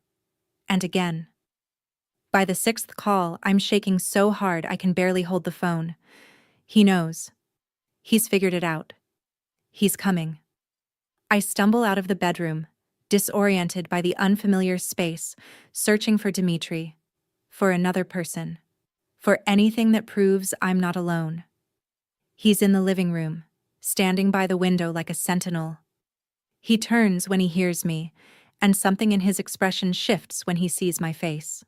A: and again. By the 6th call, I'm shaking so hard I can barely hold the phone. He knows. He's figured it out. He's coming. I stumble out of the bedroom, disoriented by the unfamiliar space, searching for Dimitri, for another person, for anything that proves I'm not alone. He's in the living room, standing by the window like a sentinel. He turns when he hears me, and something in his expression shifts when he sees my face.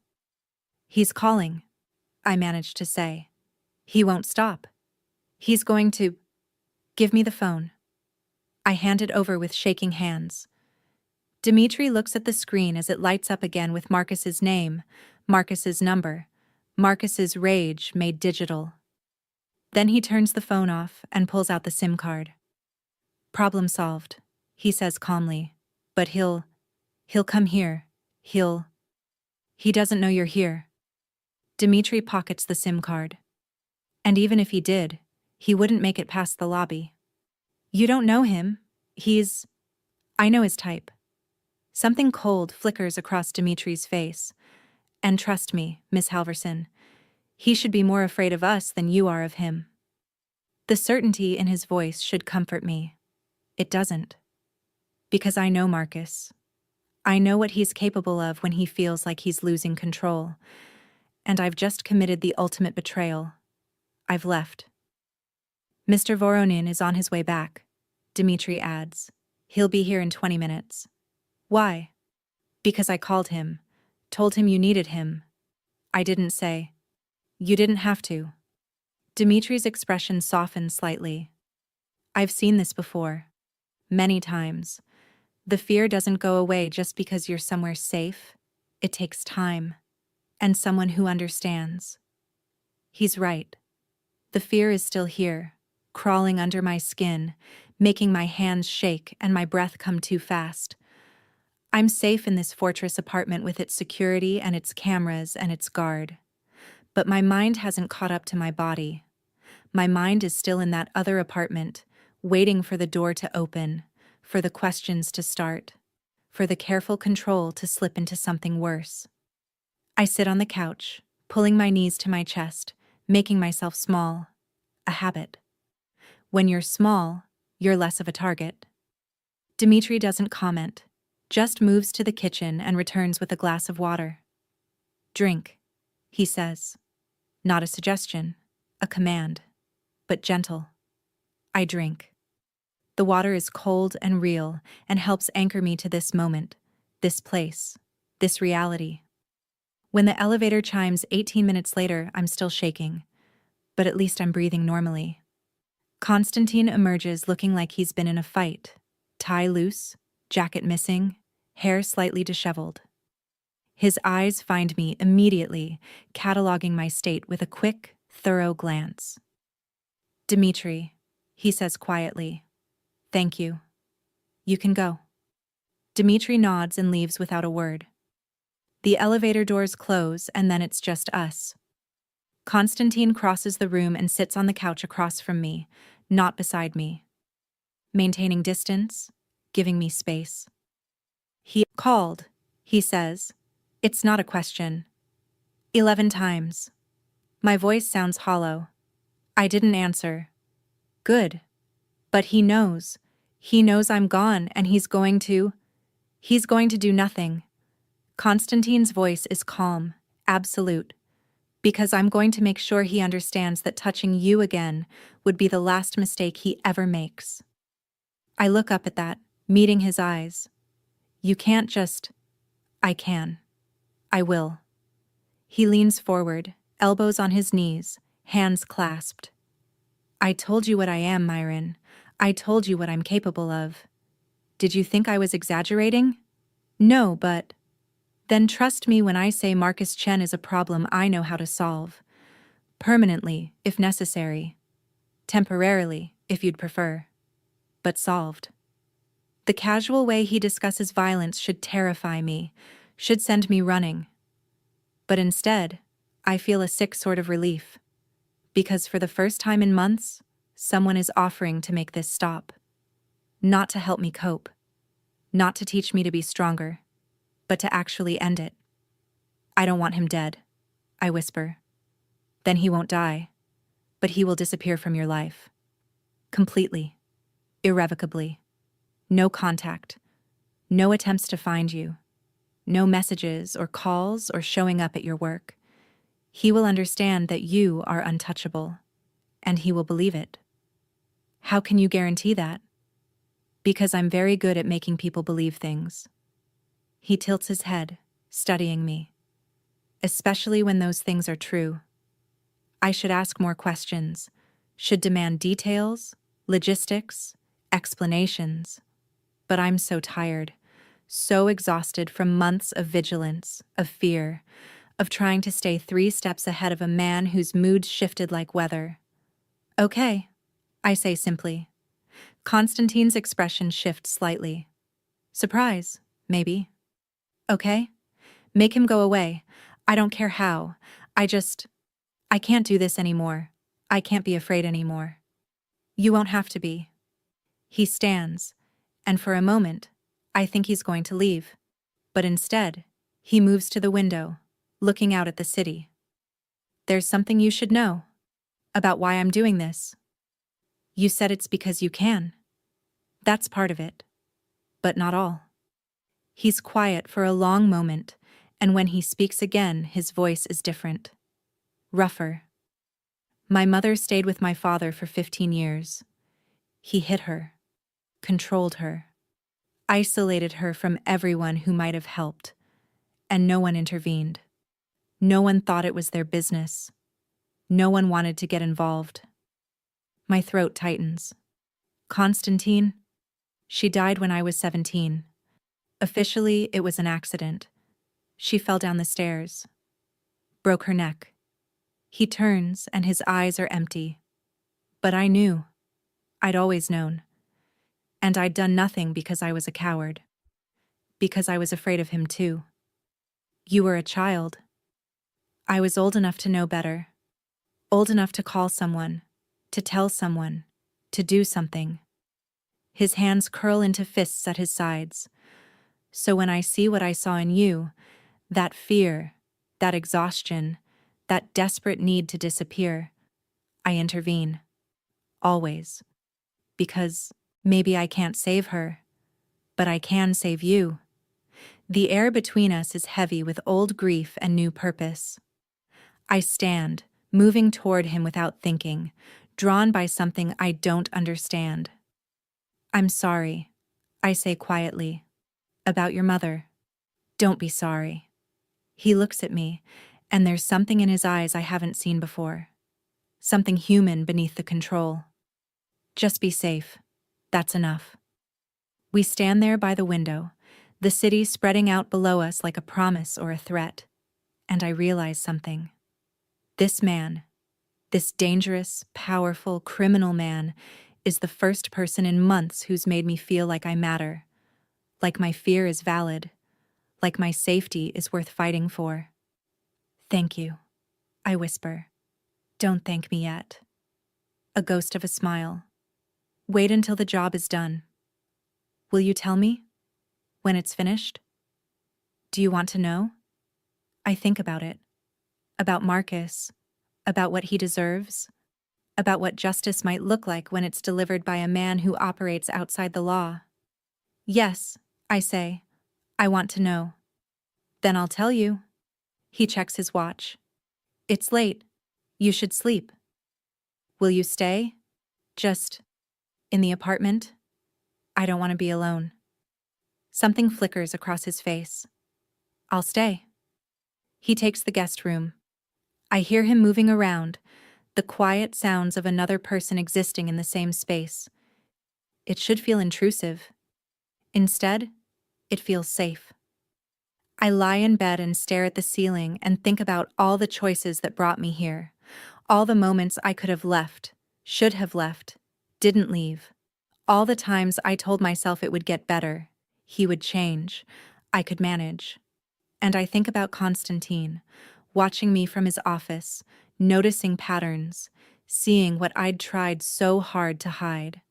A: "He's calling," I manage to say. He won't stop. He's going to. Give me the phone. I hand it over with shaking hands. Dimitri looks at the screen as it lights up again with Marcus's name, Marcus's number, Marcus's rage made digital. Then he turns the phone off and pulls out the SIM card. Problem solved, he says calmly. But he'll come here. He doesn't know you're here. Dimitri pockets the SIM card. And even if he did, he wouldn't make it past the lobby. You don't know him. I know his type. Something cold flickers across Dimitri's face. And trust me, Miss Halverson, he should be more afraid of us than you are of him. The certainty in his voice should comfort me. It doesn't. Because I know Marcus. I know what he's capable of when he feels like he's losing control. And I've just committed the ultimate betrayal. I've left. Mr. Voronin is on his way back, Dimitri adds. He'll be here in 20 minutes. Why? Because I called him, told him you needed him. I didn't say. You didn't have to. Dimitri's expression softened slightly. I've seen this before. Many times. The fear doesn't go away just because you're somewhere safe. It takes time. And someone who understands. He's right. The fear is still here, crawling under my skin, making my hands shake and my breath come too fast. I'm safe in this fortress apartment with its security and its cameras and its guard. But my mind hasn't caught up to my body. My mind is still in that other apartment, waiting for the door to open, for the questions to start, for the careful control to slip into something worse. I sit on the couch, pulling my knees to my chest, making myself small. A habit. When you're small, you're less of a target. Dimitri doesn't comment, just moves to the kitchen and returns with a glass of water. Drink, he says. Not a suggestion, a command, but gentle. I drink. The water is cold and real and helps anchor me to this moment, this place, this reality. When the elevator chimes 18 minutes later, I'm still shaking, but at least I'm breathing normally. Konstantin emerges looking like he's been in a fight, tie loose, jacket missing, hair slightly disheveled. His eyes find me immediately, cataloging my state with a quick, thorough glance. Dimitri, he says quietly. Thank you. You can go. Dimitri nods and leaves without a word. The elevator doors close and then it's just us. Konstantin crosses the room and sits on the couch across from me, not beside me. Maintaining distance, giving me space. He called, he says. It's not a question. 11 times. My voice sounds hollow. I didn't answer. Good. But he knows. He knows I'm gone and he's going to do nothing. Konstantin's voice is calm, absolute. Because I'm going to make sure he understands that touching you again would be the last mistake he ever makes. I look up at that, meeting his eyes. You can't just. I can. I will. He leans forward, elbows on his knees, hands clasped. I told you what I am, Myron. I told you what I'm capable of. Did you think I was exaggerating? No, but. Then trust me when I say Marcus Chen is a problem I know how to solve. Permanently, if necessary. Temporarily, if you'd prefer. But solved. The casual way he discusses violence should terrify me, should send me running. But instead, I feel a sick sort of relief. Because for the first time in months, someone is offering to make this stop. Not to help me cope. Not to teach me to be stronger. But to actually end it. I don't want him dead, I whisper. Then he won't die. But he will disappear from your life. Completely. Irrevocably. No contact. No attempts to find you. No messages or calls or showing up at your work. He will understand that you are untouchable. And he will believe it. How can you guarantee that? Because I'm very good at making people believe things. He tilts his head, studying me. Especially when those things are true. I should ask more questions, should demand details, logistics, explanations. But I'm so tired, so exhausted from months of vigilance, of fear, of trying to stay 3 steps ahead of a man whose mood shifted like weather. Okay, I say simply. Constantine's expression shifts slightly. Surprise, maybe. Okay? Make him go away. I don't care how. I can't do this anymore. I can't be afraid anymore. You won't have to be. He stands, and for a moment, I think he's going to leave. But instead, he moves to the window, looking out at the city. There's something you should know about why I'm doing this. You said it's because you can. That's part of it, but not all. He's quiet for a long moment, and when he speaks again, his voice is different. Rougher. My mother stayed with my father for 15 years. He hit her, controlled her, isolated her from everyone who might have helped, and no one intervened. No one thought it was their business. No one wanted to get involved. My throat tightens. Constantine? She died when I was 17. Officially, it was an accident. She fell down the stairs. Broke her neck. He turns and his eyes are empty. But I knew. I'd always known. And I'd done nothing because I was a coward. Because I was afraid of him too. You were a child. I was old enough to know better. Old enough to call someone, to tell someone, to do something. His hands curl into fists at his sides. So when I see what I saw in you, that fear, that exhaustion, that desperate need to disappear, I intervene. Always. Because maybe I can't save her, but I can save you. The air between us is heavy with old grief and new purpose. I stand, moving toward him without thinking, drawn by something I don't understand. I'm sorry, I say quietly. About your mother. Don't be sorry. He looks at me, and there's something in his eyes I haven't seen before. Something human beneath the control. Just be safe. That's enough. We stand there by the window, the city spreading out below us like a promise or a threat. And I realize something. This man, this dangerous, powerful, criminal man, is the first person in months who's made me feel like I matter, like my fear is valid, like my safety is worth fighting for. Thank you, I whisper. Don't thank me yet. A ghost of a smile. Wait until the job is done. Will you tell me? When it's finished? Do you want to know? I think about it. About Marcus. About what he deserves. About what justice might look like when it's delivered by a man who operates outside the law. Yes, I say. I want to know. Then I'll tell you. He checks his watch. It's late. You should sleep. Will you stay? Just in the apartment? I don't want to be alone. Something flickers across his face. I'll stay. He takes the guest room. I hear him moving around, the quiet sounds of another person existing in the same space. It should feel intrusive. Instead, it feels safe. I lie in bed and stare at the ceiling and think about all the choices that brought me here, all the moments I could have left, should have left, didn't leave, all the times I told myself it would get better, he would change, I could manage. And I think about Constantine, watching me from his office, noticing patterns, seeing what I'd tried so hard to hide,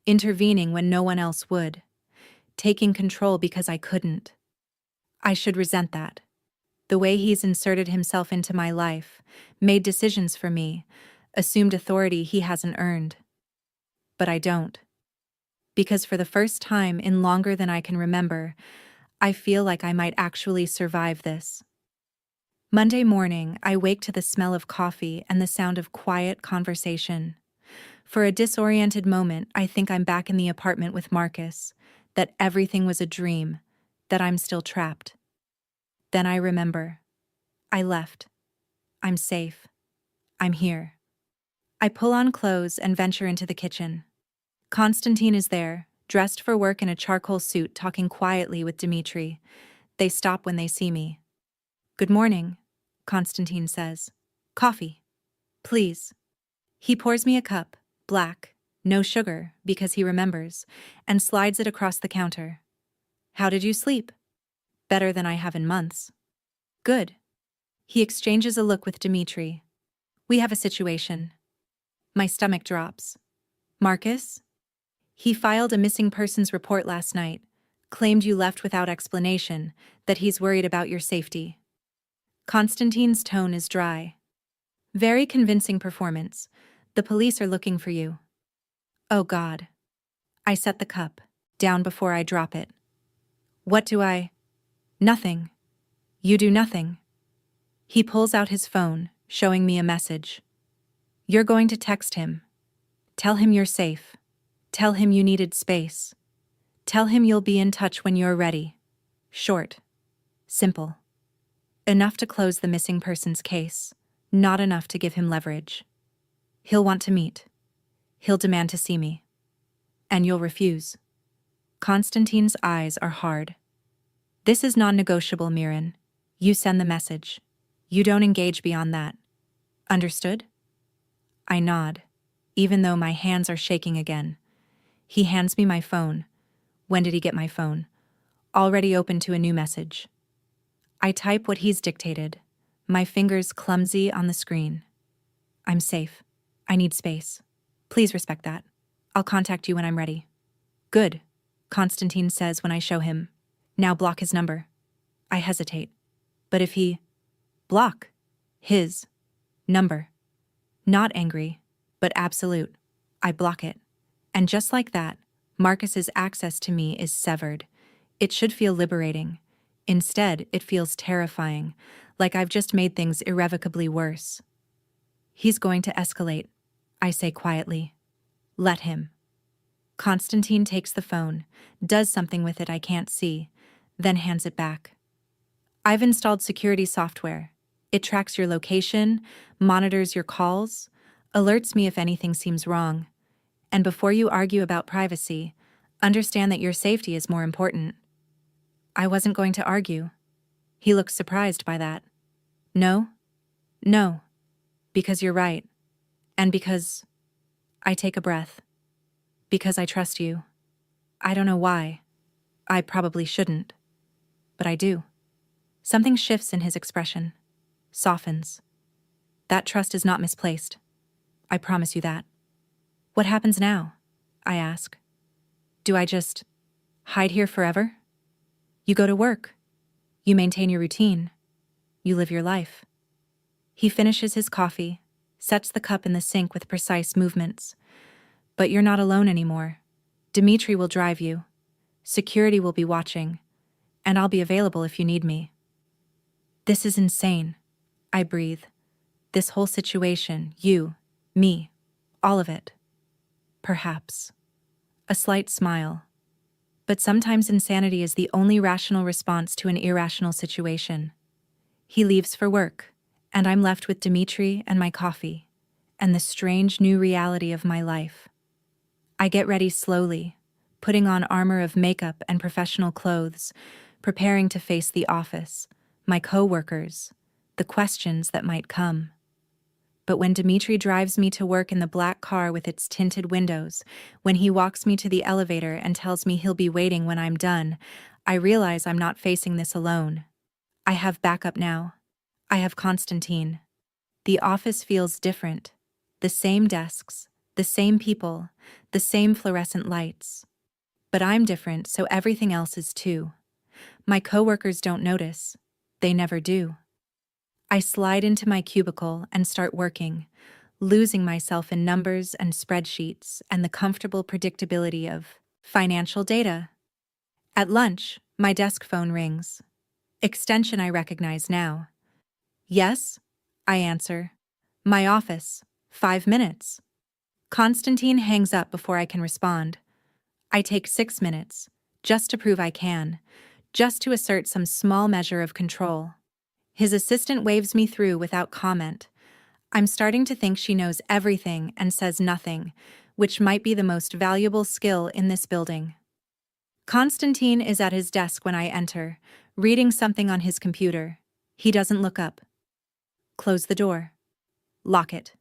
A: intervening when no one else would, taking control because I couldn't. I should resent that. The way he's inserted himself into my life, made decisions for me, assumed authority he hasn't earned. But I don't. Because for the first time in longer than I can remember, I feel like I might actually survive this. Monday morning, I wake to the smell of coffee and the sound of quiet conversation. For a disoriented moment, I think I'm back in the apartment with Marcus, that everything was a dream, that I'm still trapped. Then I remember. I left. I'm safe. I'm here. I pull on clothes and venture into the kitchen. Konstantin is there, dressed for work in a charcoal suit, talking quietly with Dmitri. They stop when they see me. Good morning, Konstantin says. Coffee. Please. He pours me a cup, black, no sugar, because he remembers, and slides it across the counter. How did you sleep? Better than I have in months. Good. He exchanges a look with Dmitri. We have a situation. My stomach drops. Marcus? He filed a missing persons report last night, claimed you left without explanation, that he's worried about your safety. Konstantin's tone is dry. Very convincing performance. The police are looking for you. Oh God. I set the cup down before I drop it. What do I? Nothing. You do nothing. He pulls out his phone, showing me a message. You're going to text him. Tell him you're safe. Tell him you needed space. Tell him you'll be in touch when you're ready. Short. Simple. Enough to close the missing persons case, not enough to give him leverage. He'll want to meet. He'll demand to see me. And you'll refuse. Konstantin's eyes are hard. This is non-negotiable, Miran. You send the message. You don't engage beyond that. Understood? I nod, even though my hands are shaking again. He hands me my phone. When did he get my phone? Already open to a new message. I type what he's dictated, my fingers clumsy on the screen. I'm safe. I need space. Please respect that. I'll contact you when I'm ready. Good, Konstantin says when I show him. Now block his number. I hesitate. But if he... Block. His. Number. Not angry, but absolute. I block it. And just like that, Marcus's access to me is severed. It should feel liberating. Instead, it feels terrifying, like I've just made things irrevocably worse. He's going to escalate, I say quietly. Let him. Konstantin takes the phone, does something with it I can't see, then hands it back. I've installed security software. It tracks your location, monitors your calls, alerts me if anything seems wrong. And before you argue about privacy, understand that your safety is more important. I wasn't going to argue. He looks surprised by that. No? No. Because you're right. And because... I take a breath. Because I trust you. I don't know why. I probably shouldn't. But I do. Something shifts in his expression. Softens. That trust is not misplaced. I promise you that. What happens now? I ask. Do I just hide here forever? You go to work. You maintain your routine. You live your life. He finishes his coffee, sets the cup in the sink with precise movements. But you're not alone anymore. Dmitri will drive you. Security will be watching. And I'll be available if you need me. This is insane. I breathe. This whole situation, you, me, all of it. Perhaps. A slight smile. But sometimes insanity is the only rational response to an irrational situation. He leaves for work, and I'm left with Dmitri and my coffee, and the strange new reality of my life. I get ready slowly, putting on armor of makeup and professional clothes, preparing to face the office, my co-workers, the questions that might come. But when Dmitri drives me to work in the black car with its tinted windows, when he walks me to the elevator and tells me he'll be waiting when I'm done, I realize I'm not facing this alone. I have backup now. I have Konstantin. The office feels different. The same desks, the same people, the same fluorescent lights. But I'm different, so everything else is too. My coworkers don't notice. They never do. I slide into my cubicle and start working, losing myself in numbers and spreadsheets and the comfortable predictability of financial data. At lunch, my desk phone rings. Extension I recognize now. Yes? I answer. My office. 5 minutes. Konstantin hangs up before I can respond. I take 6 minutes, just to prove I can, just to assert some small measure of control. His assistant waves me through without comment. I'm starting to think she knows everything and says nothing, which might be the most valuable skill in this building. Constantine is at his desk when I enter, reading something on his computer. He doesn't look up. Close the door. Lock it.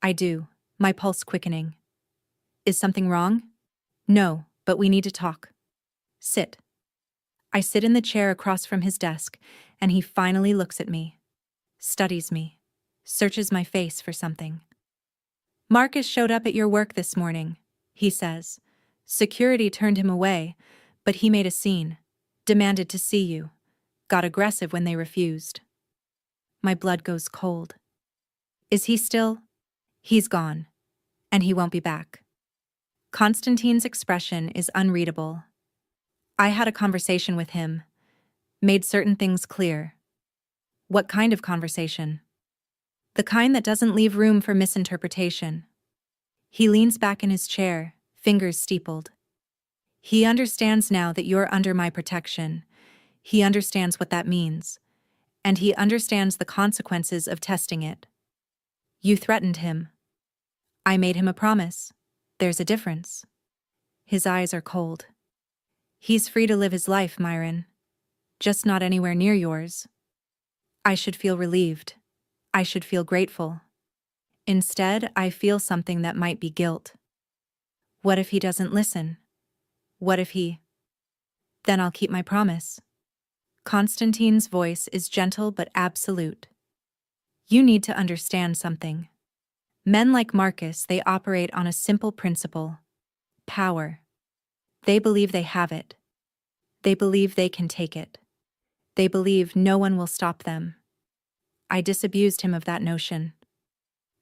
A: I do, my pulse quickening. Is something wrong? No, but we need to talk. Sit. I sit in the chair across from his desk, and he finally looks at me, studies me, searches my face for something. Marcus showed up at your work this morning, he says. Security turned him away, but he made a scene, demanded to see you, got aggressive when they refused. My blood goes cold. Is he still? He's gone, and he won't be back. Constantine's expression is unreadable. I had a conversation with him, made certain things clear. What kind of conversation? The kind that doesn't leave room for misinterpretation. He leans back in his chair, fingers steepled. He understands now that you're under my protection. He understands what that means. And he understands the consequences of testing it. You threatened him. I made him a promise. There's a difference. His eyes are cold. He's free to live his life, Myron. Just not anywhere near yours. I should feel relieved. I should feel grateful. Instead, I feel something that might be guilt. What if he doesn't listen? What if he... Then I'll keep my promise. Constantine's voice is gentle but absolute. You need to understand something. Men like Marcus, they operate on a simple principle. Power. They believe they have it. They believe they can take it. They believe no one will stop them. I disabused him of that notion.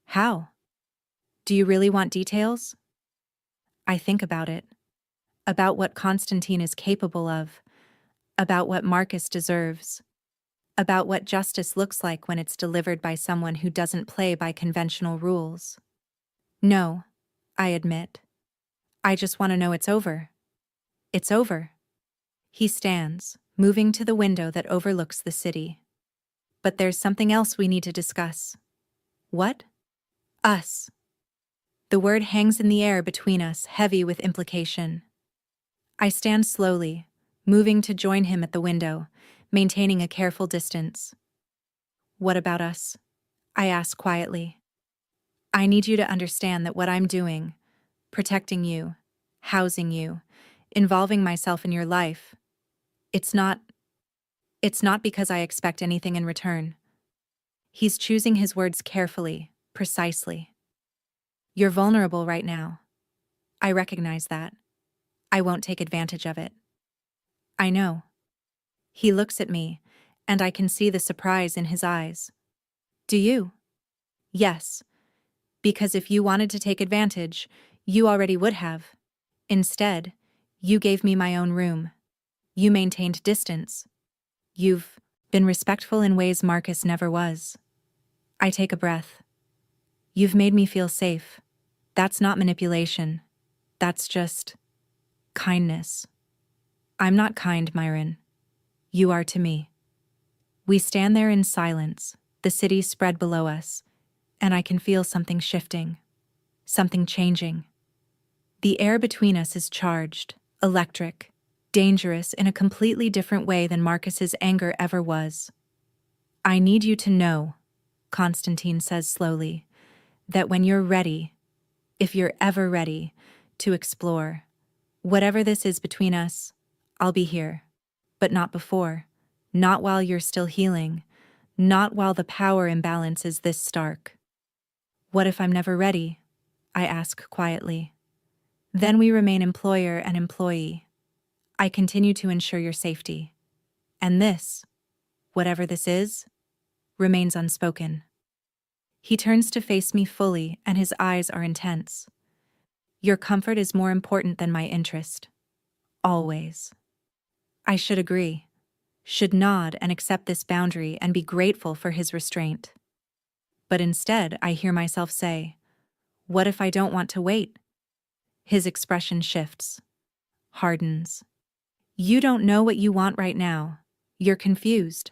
A: How? Do you really want details? I think about it. About what Constantine is capable of. About what Marcus deserves. About what justice looks like when it's delivered by someone who doesn't play by conventional rules. No, I admit. I just want to know it's over. It's over. He stands, moving to the window that overlooks the city. But there's something else we need to discuss. What? Us. The word hangs in the air between us, heavy with implication. I stand slowly, moving to join him at the window, maintaining a careful distance. What about us? I ask quietly. I need you to understand that what I'm doing, protecting you, housing you, involving myself in your life, it's not because I expect anything in return. He's choosing his words carefully, precisely. You're vulnerable right now. I recognize that. I won't take advantage of it. I know. He looks at me, and I can see the surprise in his eyes. Do you? Yes. Because if you wanted to take advantage, you already would have. Instead, you gave me my own room. You maintained distance. You've been respectful in ways Marcus never was. I take a breath. You've made me feel safe. That's not manipulation. That's just kindness. I'm not kind, Myron. You are to me. We stand there in silence, the city spread below us, and I can feel something shifting, something changing. The air between us is charged, electric, dangerous in a completely different way than Marcus's anger ever was. I need you to know, Constantine says slowly, that when you're ready, if you're ever ready, to explore, whatever this is between us, I'll be here. But not before, not while you're still healing, not while the power imbalance is this stark. What if I'm never ready? I ask quietly. Then we remain employer and employee. I continue to ensure your safety. And this, whatever this is, remains unspoken. He turns to face me fully, and his eyes are intense. Your comfort is more important than my interest. Always. I should agree, should nod and accept this boundary and be grateful for his restraint. But instead, I hear myself say, what if I don't want to wait? His expression shifts, hardens. You don't know what you want right now. You're confused.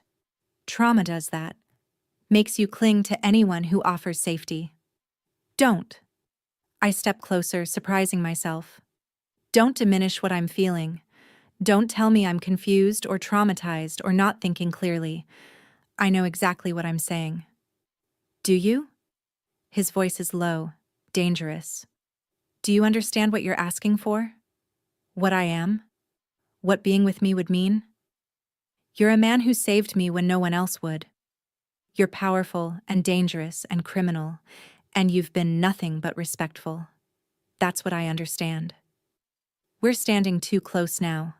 A: Trauma does that. makes you cling to anyone who offers safety. Don't. I step closer, surprising myself. Don't diminish what I'm feeling. Don't tell me I'm confused or traumatized or not thinking clearly. I know exactly what I'm saying. Do you? His voice is low, dangerous. Do you understand what you're asking for? What I am? What being with me would mean? You're a man who saved me when no one else would. You're powerful and dangerous and criminal, and you've been nothing but respectful. That's what I understand. We're standing too close now.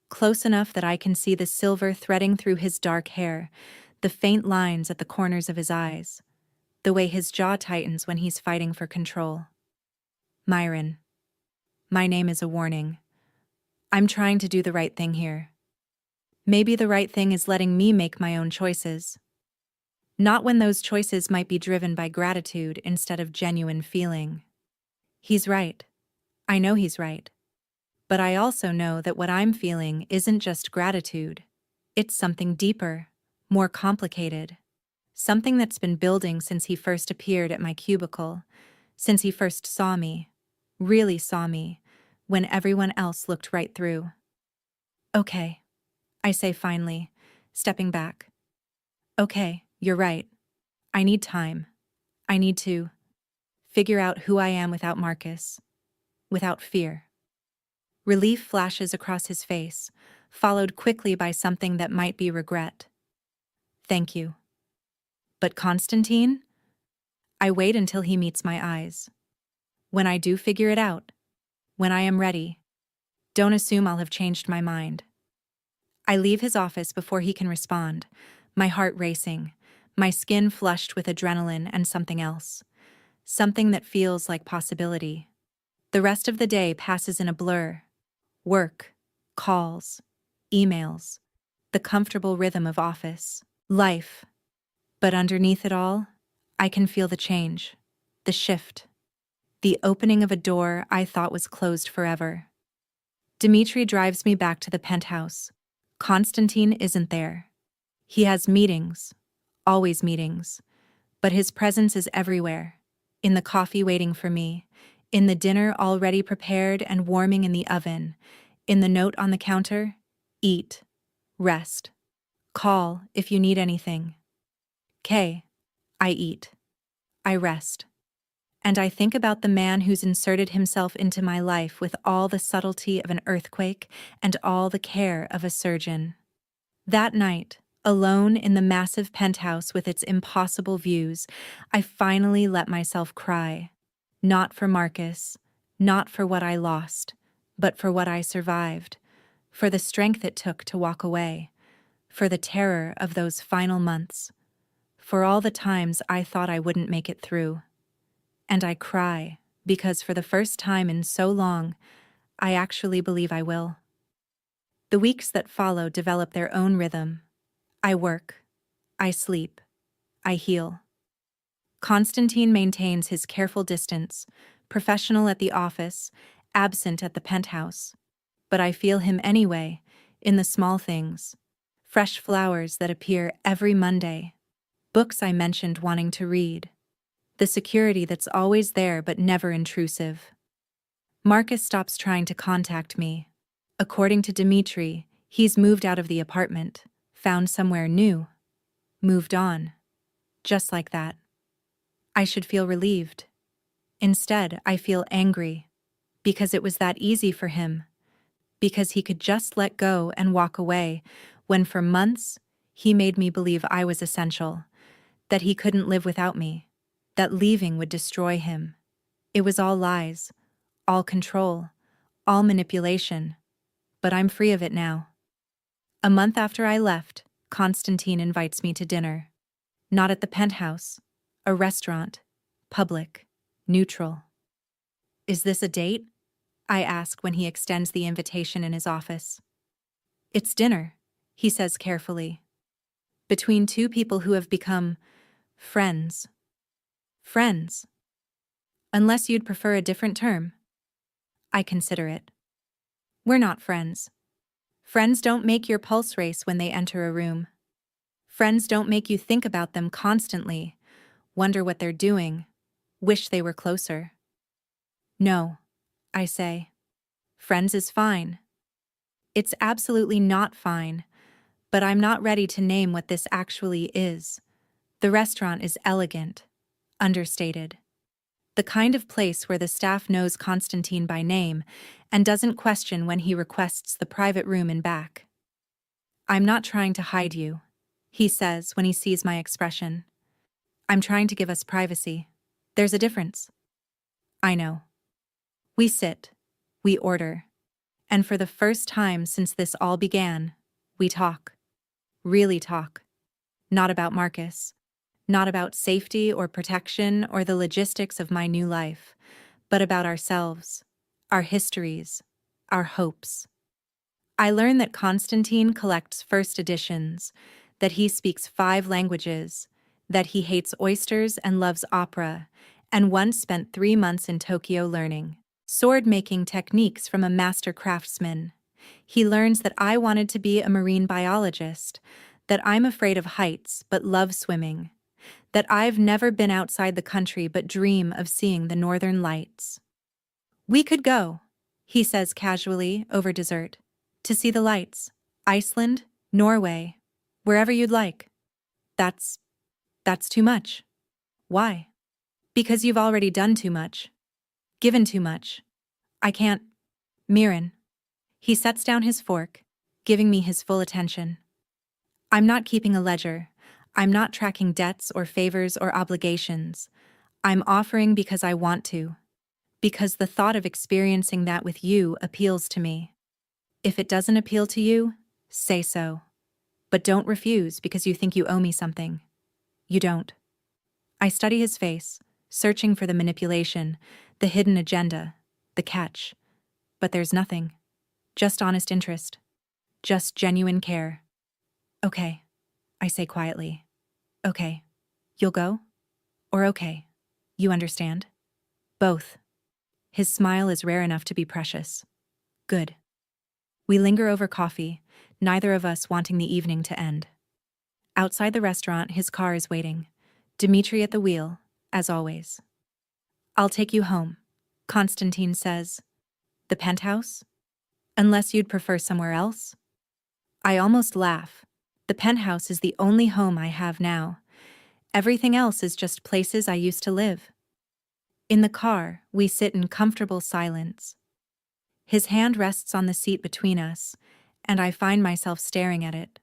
A: Close enough that I can see the silver threading through his dark hair, the faint lines at the corners of his eyes, the way his jaw tightens when he's fighting for control. Myron. My name is a warning. I'm trying to do the right thing here. Maybe the right thing is letting me make my own choices. Not when those choices might be driven by gratitude instead of genuine feeling. He's right. I know he's right. But I also know that what I'm feeling isn't just gratitude. It's something deeper, more complicated. Something that's been building since he first appeared at my cubicle, since he first saw me, really saw me, when everyone else looked right through. Okay, I say finally, stepping back. Okay, you're right. I need time. I need to figure out who I am without Marcus, without fear. Relief flashes across his face, followed quickly by something that might be regret. Thank you. But Constantine? I wait until he meets my eyes. When I do figure it out, when I am ready, don't assume I'll have changed my mind. I leave his office before he can respond, my heart racing, my skin flushed with adrenaline and something else. Something that feels like possibility. The rest of the day passes in a blur. Work, calls, emails, the comfortable rhythm of office, life. But underneath it all, I can feel the change, the shift, the opening of a door I thought was closed forever. Dmitri drives me back to the penthouse. Constantine isn't there. He has meetings, always meetings, but his presence is everywhere. In the coffee waiting for me, in the dinner already prepared and warming in the oven, in the note on the counter, eat, rest, call if you need anything. I eat, I rest. And I think about the man who's inserted himself into my life with all the subtlety of an earthquake and all the care of a surgeon. That night, alone in the massive penthouse with its impossible views, I finally let myself cry. Not for Marcus, not for what I lost, but for what I survived, for the strength it took to walk away, for the terror of those final months, for all the times I thought I wouldn't make it through. And I cry because for the first time in so long, I actually believe I will. The weeks that follow develop their own rhythm. I work, I sleep, I heal. Constantine maintains his careful distance, professional at the office, absent at the penthouse. But I feel him anyway, in the small things. Fresh flowers that appear every Monday. Books I mentioned wanting to read. The security that's always there but never intrusive. Marcus stops trying to contact me. According to Dmitri, he's moved out of the apartment, found somewhere new, moved on. Just like that. I should feel relieved. Instead, I feel angry. Because it was that easy for him. Because he could just let go and walk away, when for months, he made me believe I was essential, that he couldn't live without me, that leaving would destroy him. It was all lies, all control, all manipulation, but I'm free of it now. A month after I left, Constantine invites me to dinner. Not at the penthouse, a restaurant, public, neutral. Is this a date? I ask when he extends the invitation in his office. It's dinner, he says carefully. Between two people who have become friends. Friends. Unless you'd prefer a different term. I consider it. We're not friends. Friends don't make your pulse race when they enter a room. Friends don't make you think about them constantly, wonder what they're doing, wish they were closer. No, I say. Friends is fine. It's absolutely not fine, but I'm not ready to name what this actually is. The restaurant is elegant, understated. The kind of place where the staff knows Constantine by name and doesn't question when he requests the private room in back. I'm not trying to hide you, he says when he sees my expression. I'm trying to give us privacy. There's a difference. I know. We sit, we order, and for the first time since this all began, we talk. Really talk. Not about Marcus. Not about safety or protection or the logistics of my new life, but about ourselves, our histories, our hopes. I learn that Constantine collects first editions, that he speaks 5 languages, that he hates oysters and loves opera, and once spent 3 months in Tokyo learning sword-making techniques from a master craftsman. He learns that I wanted to be a marine biologist, that I'm afraid of heights but love swimming, that I've never been outside the country but dream of seeing the northern lights. We could go, he says casually over dessert, to see the lights. Iceland, Norway, wherever you'd like. That's too much. Why? Because you've already done too much. Given too much. I can't. Mirren. He sets down his fork, giving me his full attention. I'm not keeping a ledger. I'm not tracking debts or favors or obligations. I'm offering because I want to. Because the thought of experiencing that with you appeals to me. If it doesn't appeal to you, say so. But don't refuse because you think you owe me something. You don't. I study his face, searching for the manipulation, the hidden agenda, the catch. But there's nothing. Just honest interest. Just genuine care. Okay, I say quietly. Okay. You'll go? Or okay. You understand? Both. His smile is rare enough to be precious. Good. We linger over coffee, neither of us wanting the evening to end. Outside the restaurant, his car is waiting. Dmitri at the wheel, as always. I'll take you home, Constantine says. The penthouse? Unless you'd prefer somewhere else? I almost laugh. The penthouse is the only home I have now. Everything else is just places I used to live. In the car, we sit in comfortable silence. His hand rests on the seat between us, and I find myself staring at it.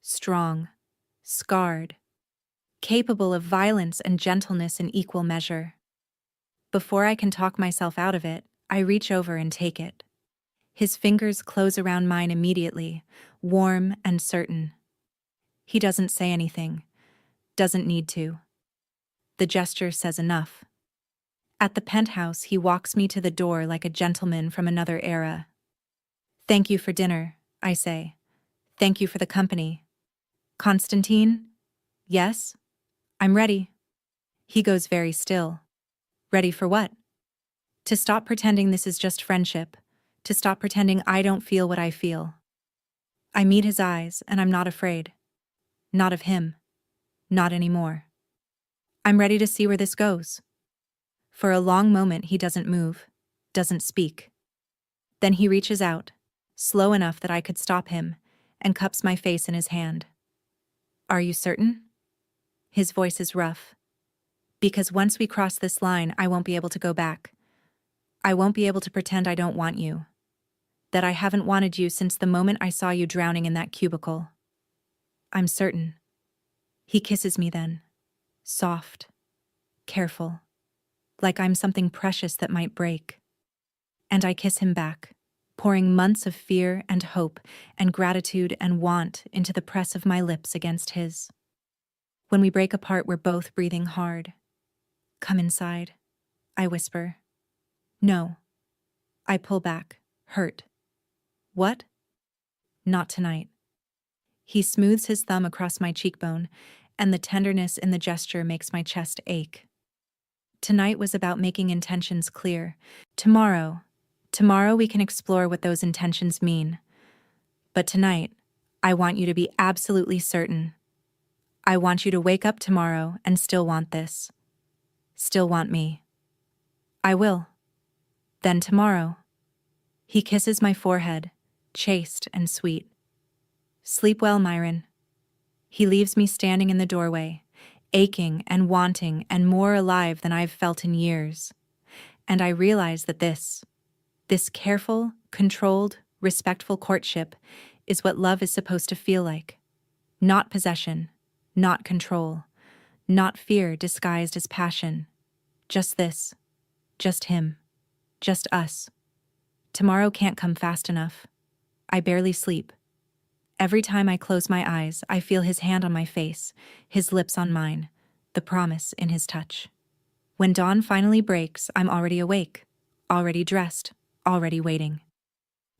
A: Strong, scarred, capable of violence and gentleness in equal measure. Before I can talk myself out of it, I reach over and take it. His fingers close around mine immediately, warm and certain. He doesn't say anything, doesn't need to. The gesture says enough. At the penthouse, he walks me to the door like a gentleman from another era. Thank you for dinner, I say. Thank you for the company. Constantine? Yes? I'm ready. He goes very still. Ready for what? To stop pretending this is just friendship. To stop pretending I don't feel what I feel. I meet his eyes, and I'm not afraid. Not of him. Not anymore. I'm ready to see where this goes. For a long moment he doesn't move, doesn't speak. Then he reaches out, slow enough that I could stop him, and cups my face in his hand. Are you certain? His voice is rough. Because once we cross this line, I won't be able to go back. I won't be able to pretend I don't want you. That I haven't wanted you since the moment I saw you drowning in that cubicle. I'm certain. He kisses me then. Soft. Careful. Like I'm something precious that might break. And I kiss him back, pouring months of fear and hope and gratitude and want into the press of my lips against his. When we break apart, we're both breathing hard. Come inside, I whisper. No. I pull back, hurt. What? Not tonight. He smooths his thumb across my cheekbone, and the tenderness in the gesture makes my chest ache. Tonight was about making intentions clear. Tomorrow we can explore what those intentions mean. But tonight, I want you to be absolutely certain. I want you to wake up tomorrow and still want this. Still want me. I will. Then tomorrow. He kisses my forehead, chaste and sweet. Sleep well, Myron. He leaves me standing in the doorway, aching and wanting and more alive than I've felt in years. And I realize that this careful, controlled, respectful courtship is what love is supposed to feel like. Not possession, not control, not fear disguised as passion. Just this, just him, just us. Tomorrow can't come fast enough. I barely sleep. Every time I close my eyes, I feel his hand on my face, his lips on mine, the promise in his touch. When dawn finally breaks, I'm already awake, already dressed, already waiting.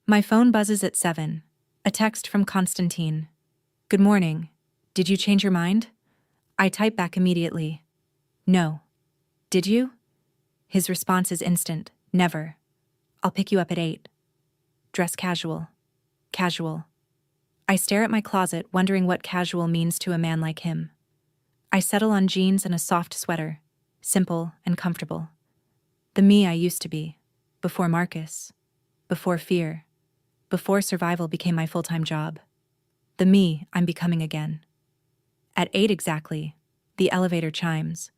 A: My phone buzzes at 7. A text from Constantine. Good morning. Did you change your mind? I type back immediately. No. Did you? His response is instant. Never. I'll pick you up at 8. Dress casual. Casual. I stare at my closet, wondering what casual means to a man like him. I settle on jeans and a soft sweater, simple and comfortable. The me I used to be, before Marcus, before fear, before survival became my full-time job. The me I'm becoming again. At 8 exactly, the elevator chimes.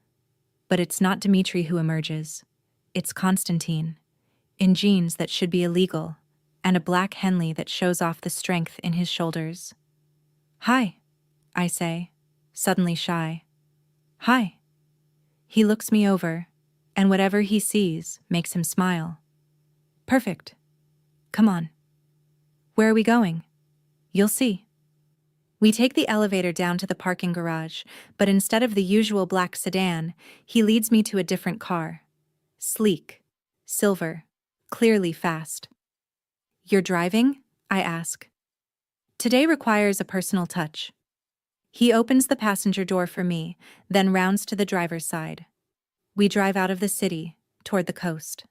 A: But it's not Dmitri who emerges. It's Constantine, in jeans that should be illegal, and a black Henley that shows off the strength in his shoulders. Hi, I say, suddenly shy. Hi. He looks me over, and whatever he sees makes him smile. Perfect. Come on. Where are we going? You'll see. We take the elevator down to the parking garage, but instead of the usual black sedan, he leads me to a different car. Sleek, silver, clearly fast. You're driving? I ask. Today requires a personal touch. He opens the passenger door for me, then rounds to the driver's side. We drive out of the city, toward the coast.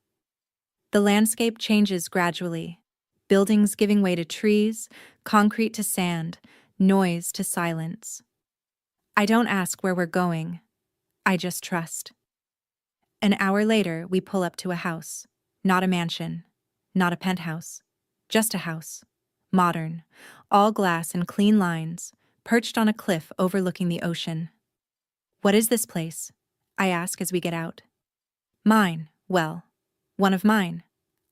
A: The landscape changes gradually, buildings giving way to trees, concrete to sand, noise to silence. I don't ask where we're going. I just trust. An hour later, we pull up to a house. Not a mansion, not a penthouse, just a house. Modern, all glass and clean lines, perched on a cliff overlooking the ocean. What is this place? I ask as we get out. Mine, well, one of mine.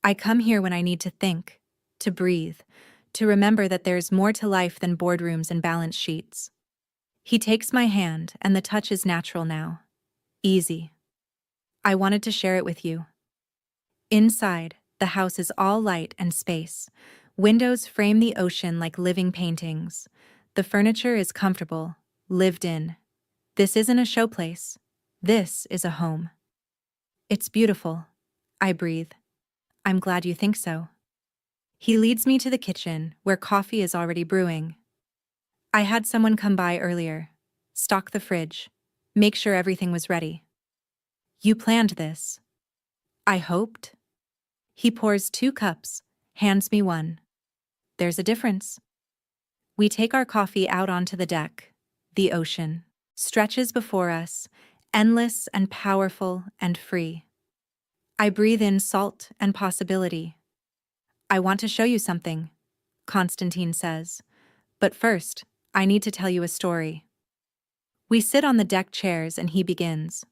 A: I come here when I need to think, to breathe, to remember that there's more to life than boardrooms and balance sheets. He takes my hand, and the touch is natural now. Easy. I wanted to share it with you. Inside, the house is all light and space. Windows frame the ocean like living paintings. The furniture is comfortable, lived in. This isn't a showplace. This is a home. It's beautiful. I breathe. I'm glad you think so. He leads me to the kitchen, where coffee is already brewing. I had someone come by earlier. Stock the fridge. Make sure everything was ready. You planned this. I hoped. He pours 2 cups, hands me one. There's a difference. We take our coffee out onto the deck. The ocean stretches before us, endless and powerful and free. I breathe in salt and possibility. I want to show you something, Constantine says. But first, I need to tell you a story. We sit on the deck chairs and he begins.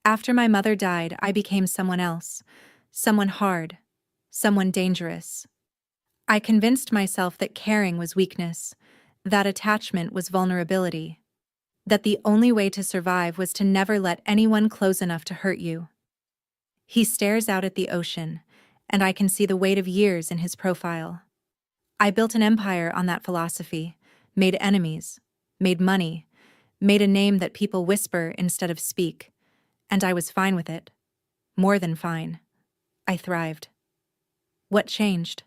A: After my mother died, I became someone else, someone hard, someone dangerous. I convinced myself that caring was weakness, that attachment was vulnerability, that the only way to survive was to never let anyone close enough to hurt you. He stares out at the ocean, and I can see the weight of years in his profile. I built an empire on that philosophy, made enemies, made money, made a name that people whisper instead of speak, and I was fine with it. More than fine. I thrived. What changed?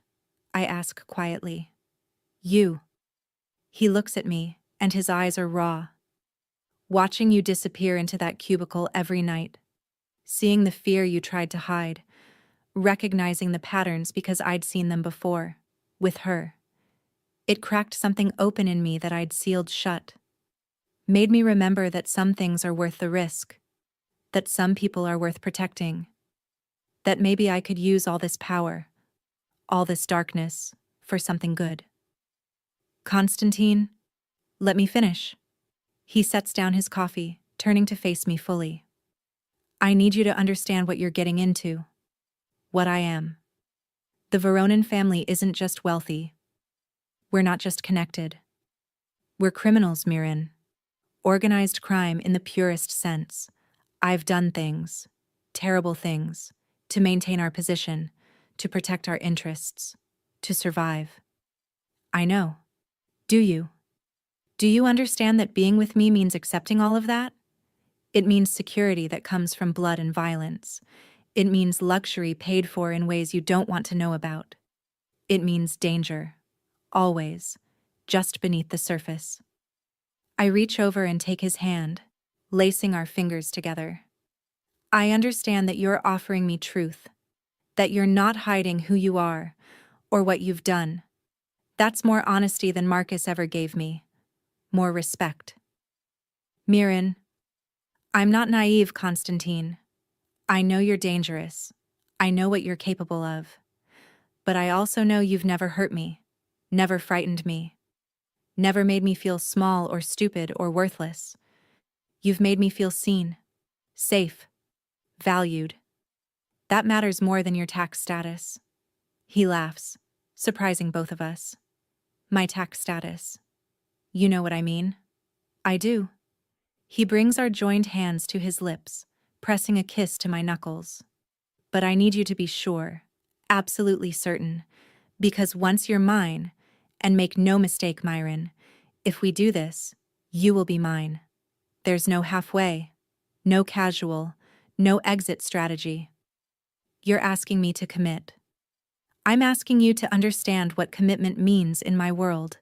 A: I ask quietly. You. He looks at me, and his eyes are raw. Watching you disappear into that cubicle every night. Seeing the fear you tried to hide. Recognizing the patterns because I'd seen them before. With her. It cracked something open in me that I'd sealed shut. made me remember that some things are worth the risk, that some people are worth protecting, that maybe I could use all this power, all this darkness, for something good. Constantine, let me finish. He sets down his coffee, turning to face me fully. I need you to understand what you're getting into. What I am. The Veronin family isn't just wealthy. We're not just connected. We're criminals, Miran. Organized crime in the purest sense. I've done things, terrible things, to maintain our position, to protect our interests, to survive. I know. Do you? Do you understand that being with me means accepting all of that? It means security that comes from blood and violence. It means luxury paid for in ways you don't want to know about. It means danger. Always. Just beneath the surface. I reach over and take his hand, lacing our fingers together. I understand that you're offering me truth, that you're not hiding who you are or what you've done. That's more honesty than Marcus ever gave me. More respect. Miran, I'm not naive, Constantine. I know you're dangerous. I know what you're capable of. But I also know you've never hurt me, never frightened me, never made me feel small or stupid or worthless. You've made me feel seen, safe, valued. That matters more than your tax status. He laughs, surprising both of us. My tax status. You know what I mean? I do. He brings our joined hands to his lips, pressing a kiss to my knuckles. But I need you to be sure, absolutely certain, because once you're mine, and make no mistake, Myron, if we do this, you will be mine. There's no halfway, no casual, no exit strategy. You're asking me to commit. I'm asking you to understand what commitment means in my world.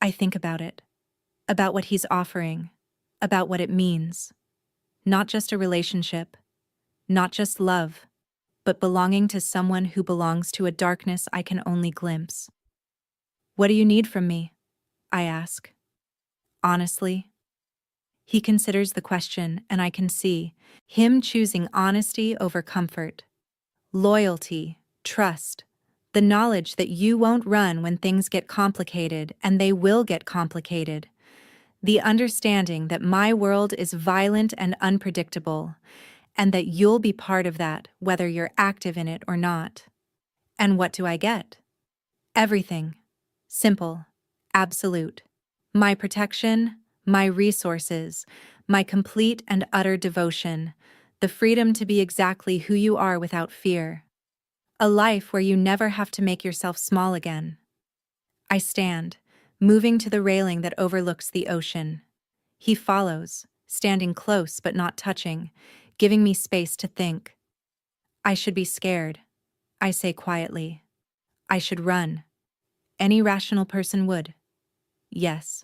A: I think about it, about what he's offering, about what it means. Not just a relationship, not just love, but belonging to someone who belongs to a darkness I can only glimpse. What do you need from me? I ask. Honestly? He considers the question, and I can see him choosing honesty over comfort. Loyalty, trust, the knowledge that you won't run when things get complicated, and they will get complicated. The understanding that my world is violent and unpredictable, and that you'll be part of that, whether you're active in it or not. And what do I get? Everything. Simple. Absolute. My protection, my resources, my complete and utter devotion, the freedom to be exactly who you are without fear. A life where you never have to make yourself small again. I stand, moving to the railing that overlooks the ocean. He follows, standing close but not touching, giving me space to think. I should be scared, I say quietly. I should run. Any rational person would. Yes.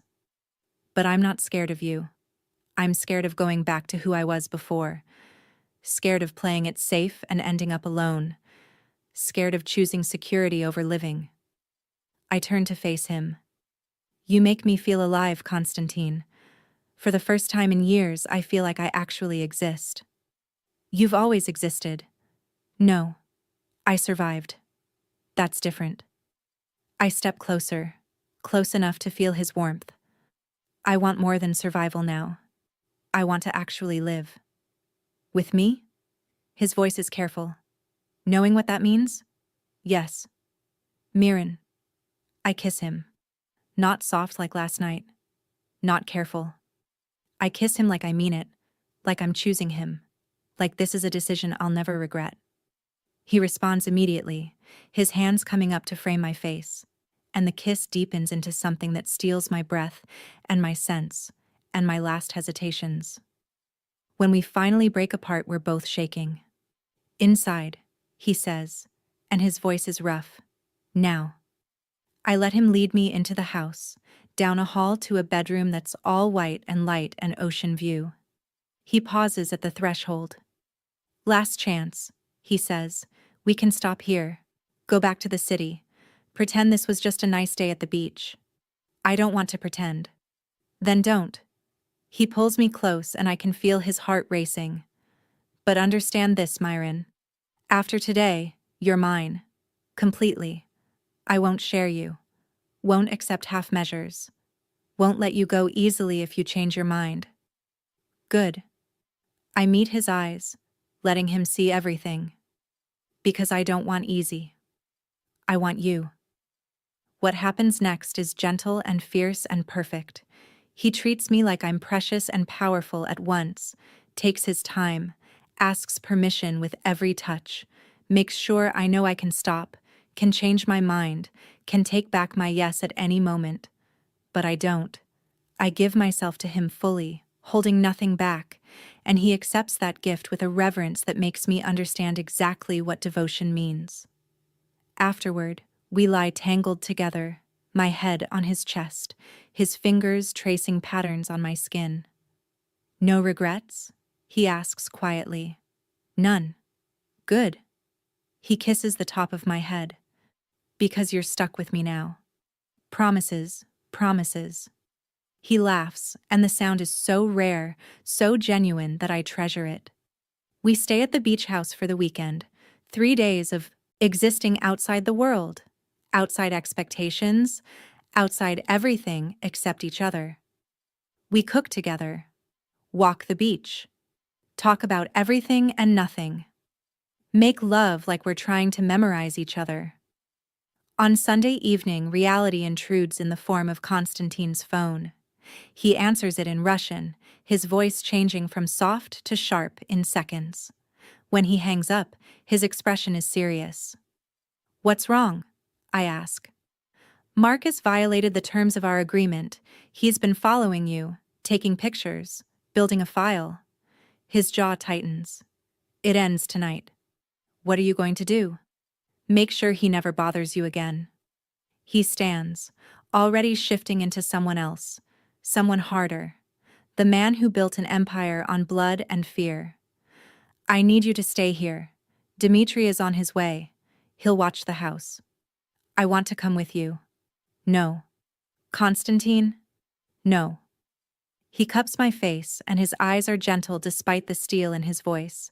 A: But I'm not scared of you. I'm scared of going back to who I was before. Scared of playing it safe and ending up alone. Scared of choosing security over living. I turn to face him. You make me feel alive, Constantine. For the first time in years, I feel like I actually exist. You've always existed. No. I survived. That's different. I step closer, close enough to feel his warmth. I want more than survival now. I want to actually live. With me? His voice is careful. Knowing what that means? Yes. Miran. I kiss him. Not soft like last night. Not careful. I kiss him like I mean it, like I'm choosing him, like this is a decision I'll never regret. He responds immediately, his hands coming up to frame my face, and the kiss deepens into something that steals my breath and my sense and my last hesitations. When we finally break apart, we're both shaking. Inside, he says, and his voice is rough. Now. I let him lead me into the house, down a hall to a bedroom that's all white and light and ocean view. He pauses at the threshold. Last chance, he says. We can stop here. Go back to the city. Pretend this was just a nice day at the beach. I don't want to pretend. Then don't. He pulls me close and I can feel his heart racing. But understand this, Myron. After today, you're mine. Completely. I won't share you. Won't accept half measures. Won't let you go easily if you change your mind. Good. I meet his eyes, letting him see everything. Because I don't want easy. I want you. What happens next is gentle and fierce and perfect. He treats me like I'm precious and powerful at once, takes his time, asks permission with every touch, makes sure I know I can stop, can change my mind, can take back my yes at any moment. But I don't. I give myself to him fully, holding nothing back, and he accepts that gift with a reverence that makes me understand exactly what devotion means. Afterward, we lie tangled together, my head on his chest, his fingers tracing patterns on my skin. No regrets? He asks quietly. None. Good. He kisses the top of my head. Because you're stuck with me now. Promises, promises. He laughs, and the sound is so rare, so genuine that I treasure it. We stay at the beach house for the weekend, 3 days of existing outside the world, outside expectations, outside everything except each other. We cook together, walk the beach, talk about everything and nothing, make love like we're trying to memorize each other. On Sunday evening, reality intrudes in the form of Konstantin's phone. He answers it in Russian, his voice changing from soft to sharp in seconds. When he hangs up, his expression is serious. What's wrong? I ask. Marcus violated the terms of our agreement. He's been following you, taking pictures, building a file. His jaw tightens. It ends tonight. What are you going to do? Make sure he never bothers you again. He stands, already shifting into someone else, someone harder. The man who built an empire on blood and fear. I need you to stay here. Dmitri is on his way. He'll watch the house. I want to come with you. No. Konstantin? No. He cups my face, and his eyes are gentle despite the steel in his voice.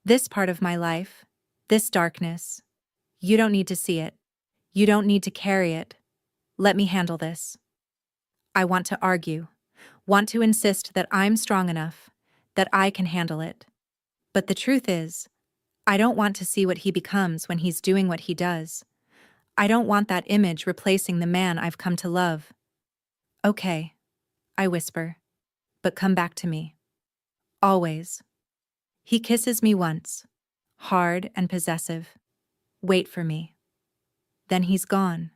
A: This part of my life, this darkness, you don't need to see it. You don't need to carry it. Let me handle this. I want to argue, want to insist that I'm strong enough, that I can handle it. But the truth is, I don't want to see what he becomes when he's doing what he does. I don't want that image replacing the man I've come to love. Okay, I whisper, but come back to me. Always. He kisses me once, hard and possessive. Wait for me. Then he's gone,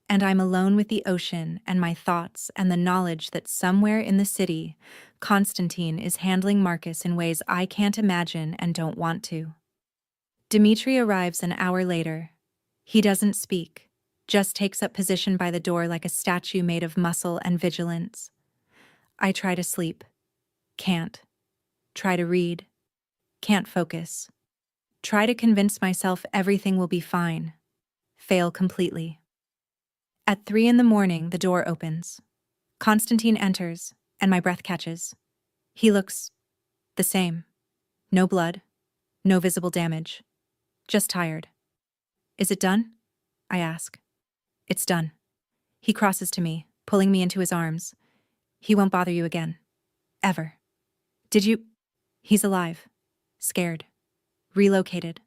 A: and I'm alone with the ocean and my thoughts and the knowledge that somewhere in the city, Konstantin is handling Marcus in ways I can't imagine and don't want to. Dmitri arrives an hour later. He doesn't speak, just takes up position by the door like a statue made of muscle and vigilance. I try to sleep. Can't. Try to read. Can't focus. Try to convince myself everything will be fine. Fail completely. At 3 a.m, the door opens. Konstantin enters, and my breath catches. He looks the same. No blood, no visible damage. Just tired. Is it done? I ask. It's done. He crosses to me, pulling me into his arms. He won't bother you again. Ever. Did you? He's alive. Scared. Relocated.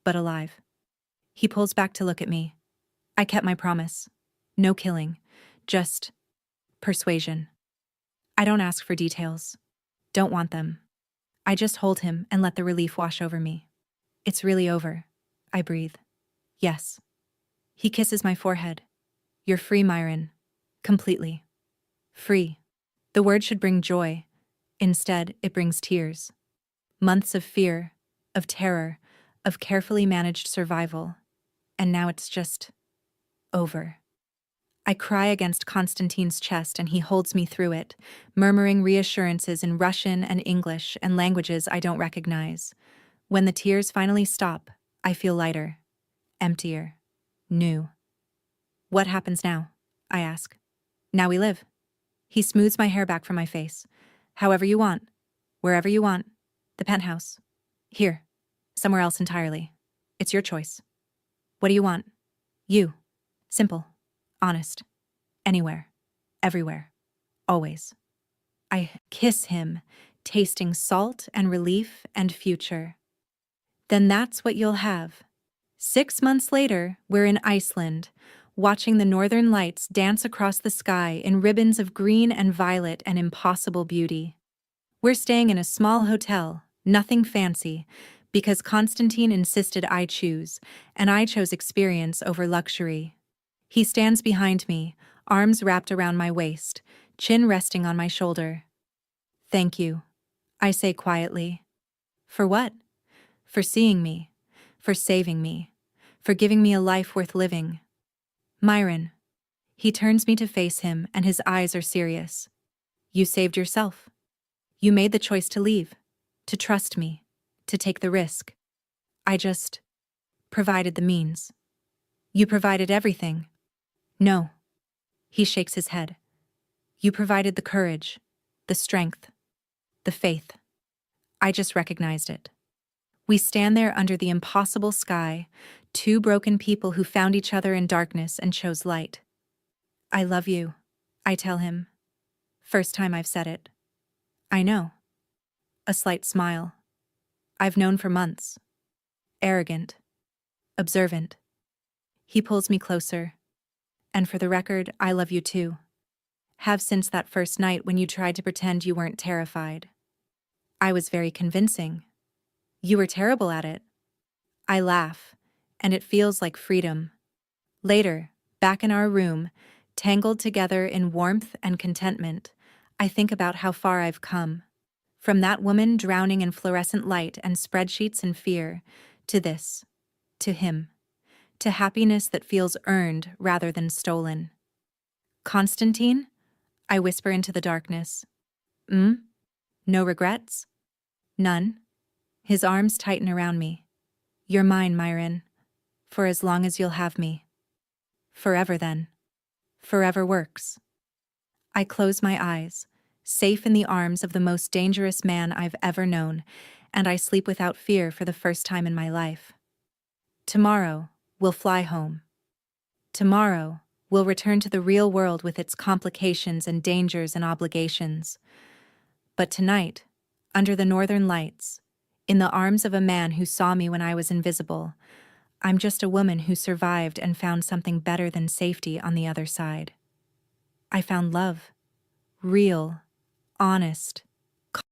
A: But alive. He pulls back to look at me. I kept my promise. No killing. Just persuasion. I don't ask for details. Don't want them. I just hold him and let the relief wash over me. It's really over. I breathe. Yes. He kisses my forehead. You're free, Myron. Completely. Free. The word should bring joy. Instead, it brings tears. Months of fear, of terror, of carefully managed survival. And now it's just over. I cry against Konstantin's chest and he holds me through it, murmuring reassurances in Russian and English and languages I don't recognize. When the tears finally stop, I feel lighter, emptier, new. What happens now? I ask. Now we live. He smooths my hair back from my face. However you want. Wherever you want. The penthouse. Here. Somewhere else entirely. It's your choice. What do you want? You. Simple. Honest. Anywhere. Everywhere. Always. I kiss him, tasting salt and relief and future. Then that's what you'll have. 6 months later, we're in Iceland, watching the northern lights dance across the sky in ribbons of green and violet and impossible beauty. We're staying in a small hotel, nothing fancy, because Constantine insisted I choose, and I chose experience over luxury. He stands behind me, arms wrapped around my waist, chin resting on my shoulder. Thank you, I say quietly. For what? For seeing me, for saving me, for giving me a life worth living. Myron. He turns me to face him, and his eyes are serious. You saved yourself. You made the choice to leave, to trust me, to take the risk. I just provided the means. You provided everything. No. He shakes his head. You provided the courage, the strength, the faith. I just recognized it. We stand there under the impossible sky, two broken people who found each other in darkness and chose light. I love you, I tell him. First time I've said it. I know. A slight smile. I've known for months. Arrogant. Observant. He pulls me closer. And for the record, I love you too. Have since that first night when you tried to pretend you weren't terrified. I was very convincing. You were terrible at it. I laugh, and it feels like freedom. Later, back in our room, tangled together in warmth and contentment, I think about how far I've come. From that woman drowning in fluorescent light and spreadsheets and fear, to this, to him, to happiness that feels earned rather than stolen. Constantine? I whisper into the darkness. No regrets? None? His arms tighten around me. You're mine, Myron. For as long as you'll have me. Forever then. Forever works. I close my eyes, safe in the arms of the most dangerous man I've ever known, and I sleep without fear for the first time in my life. Tomorrow, we'll fly home. Tomorrow, we'll return to the real world with its complications and dangers and obligations. But tonight, under the northern lights, in the arms of a man who saw me when I was invisible, I'm just a woman who survived and found something better than safety on the other side. I found love. Real, honest,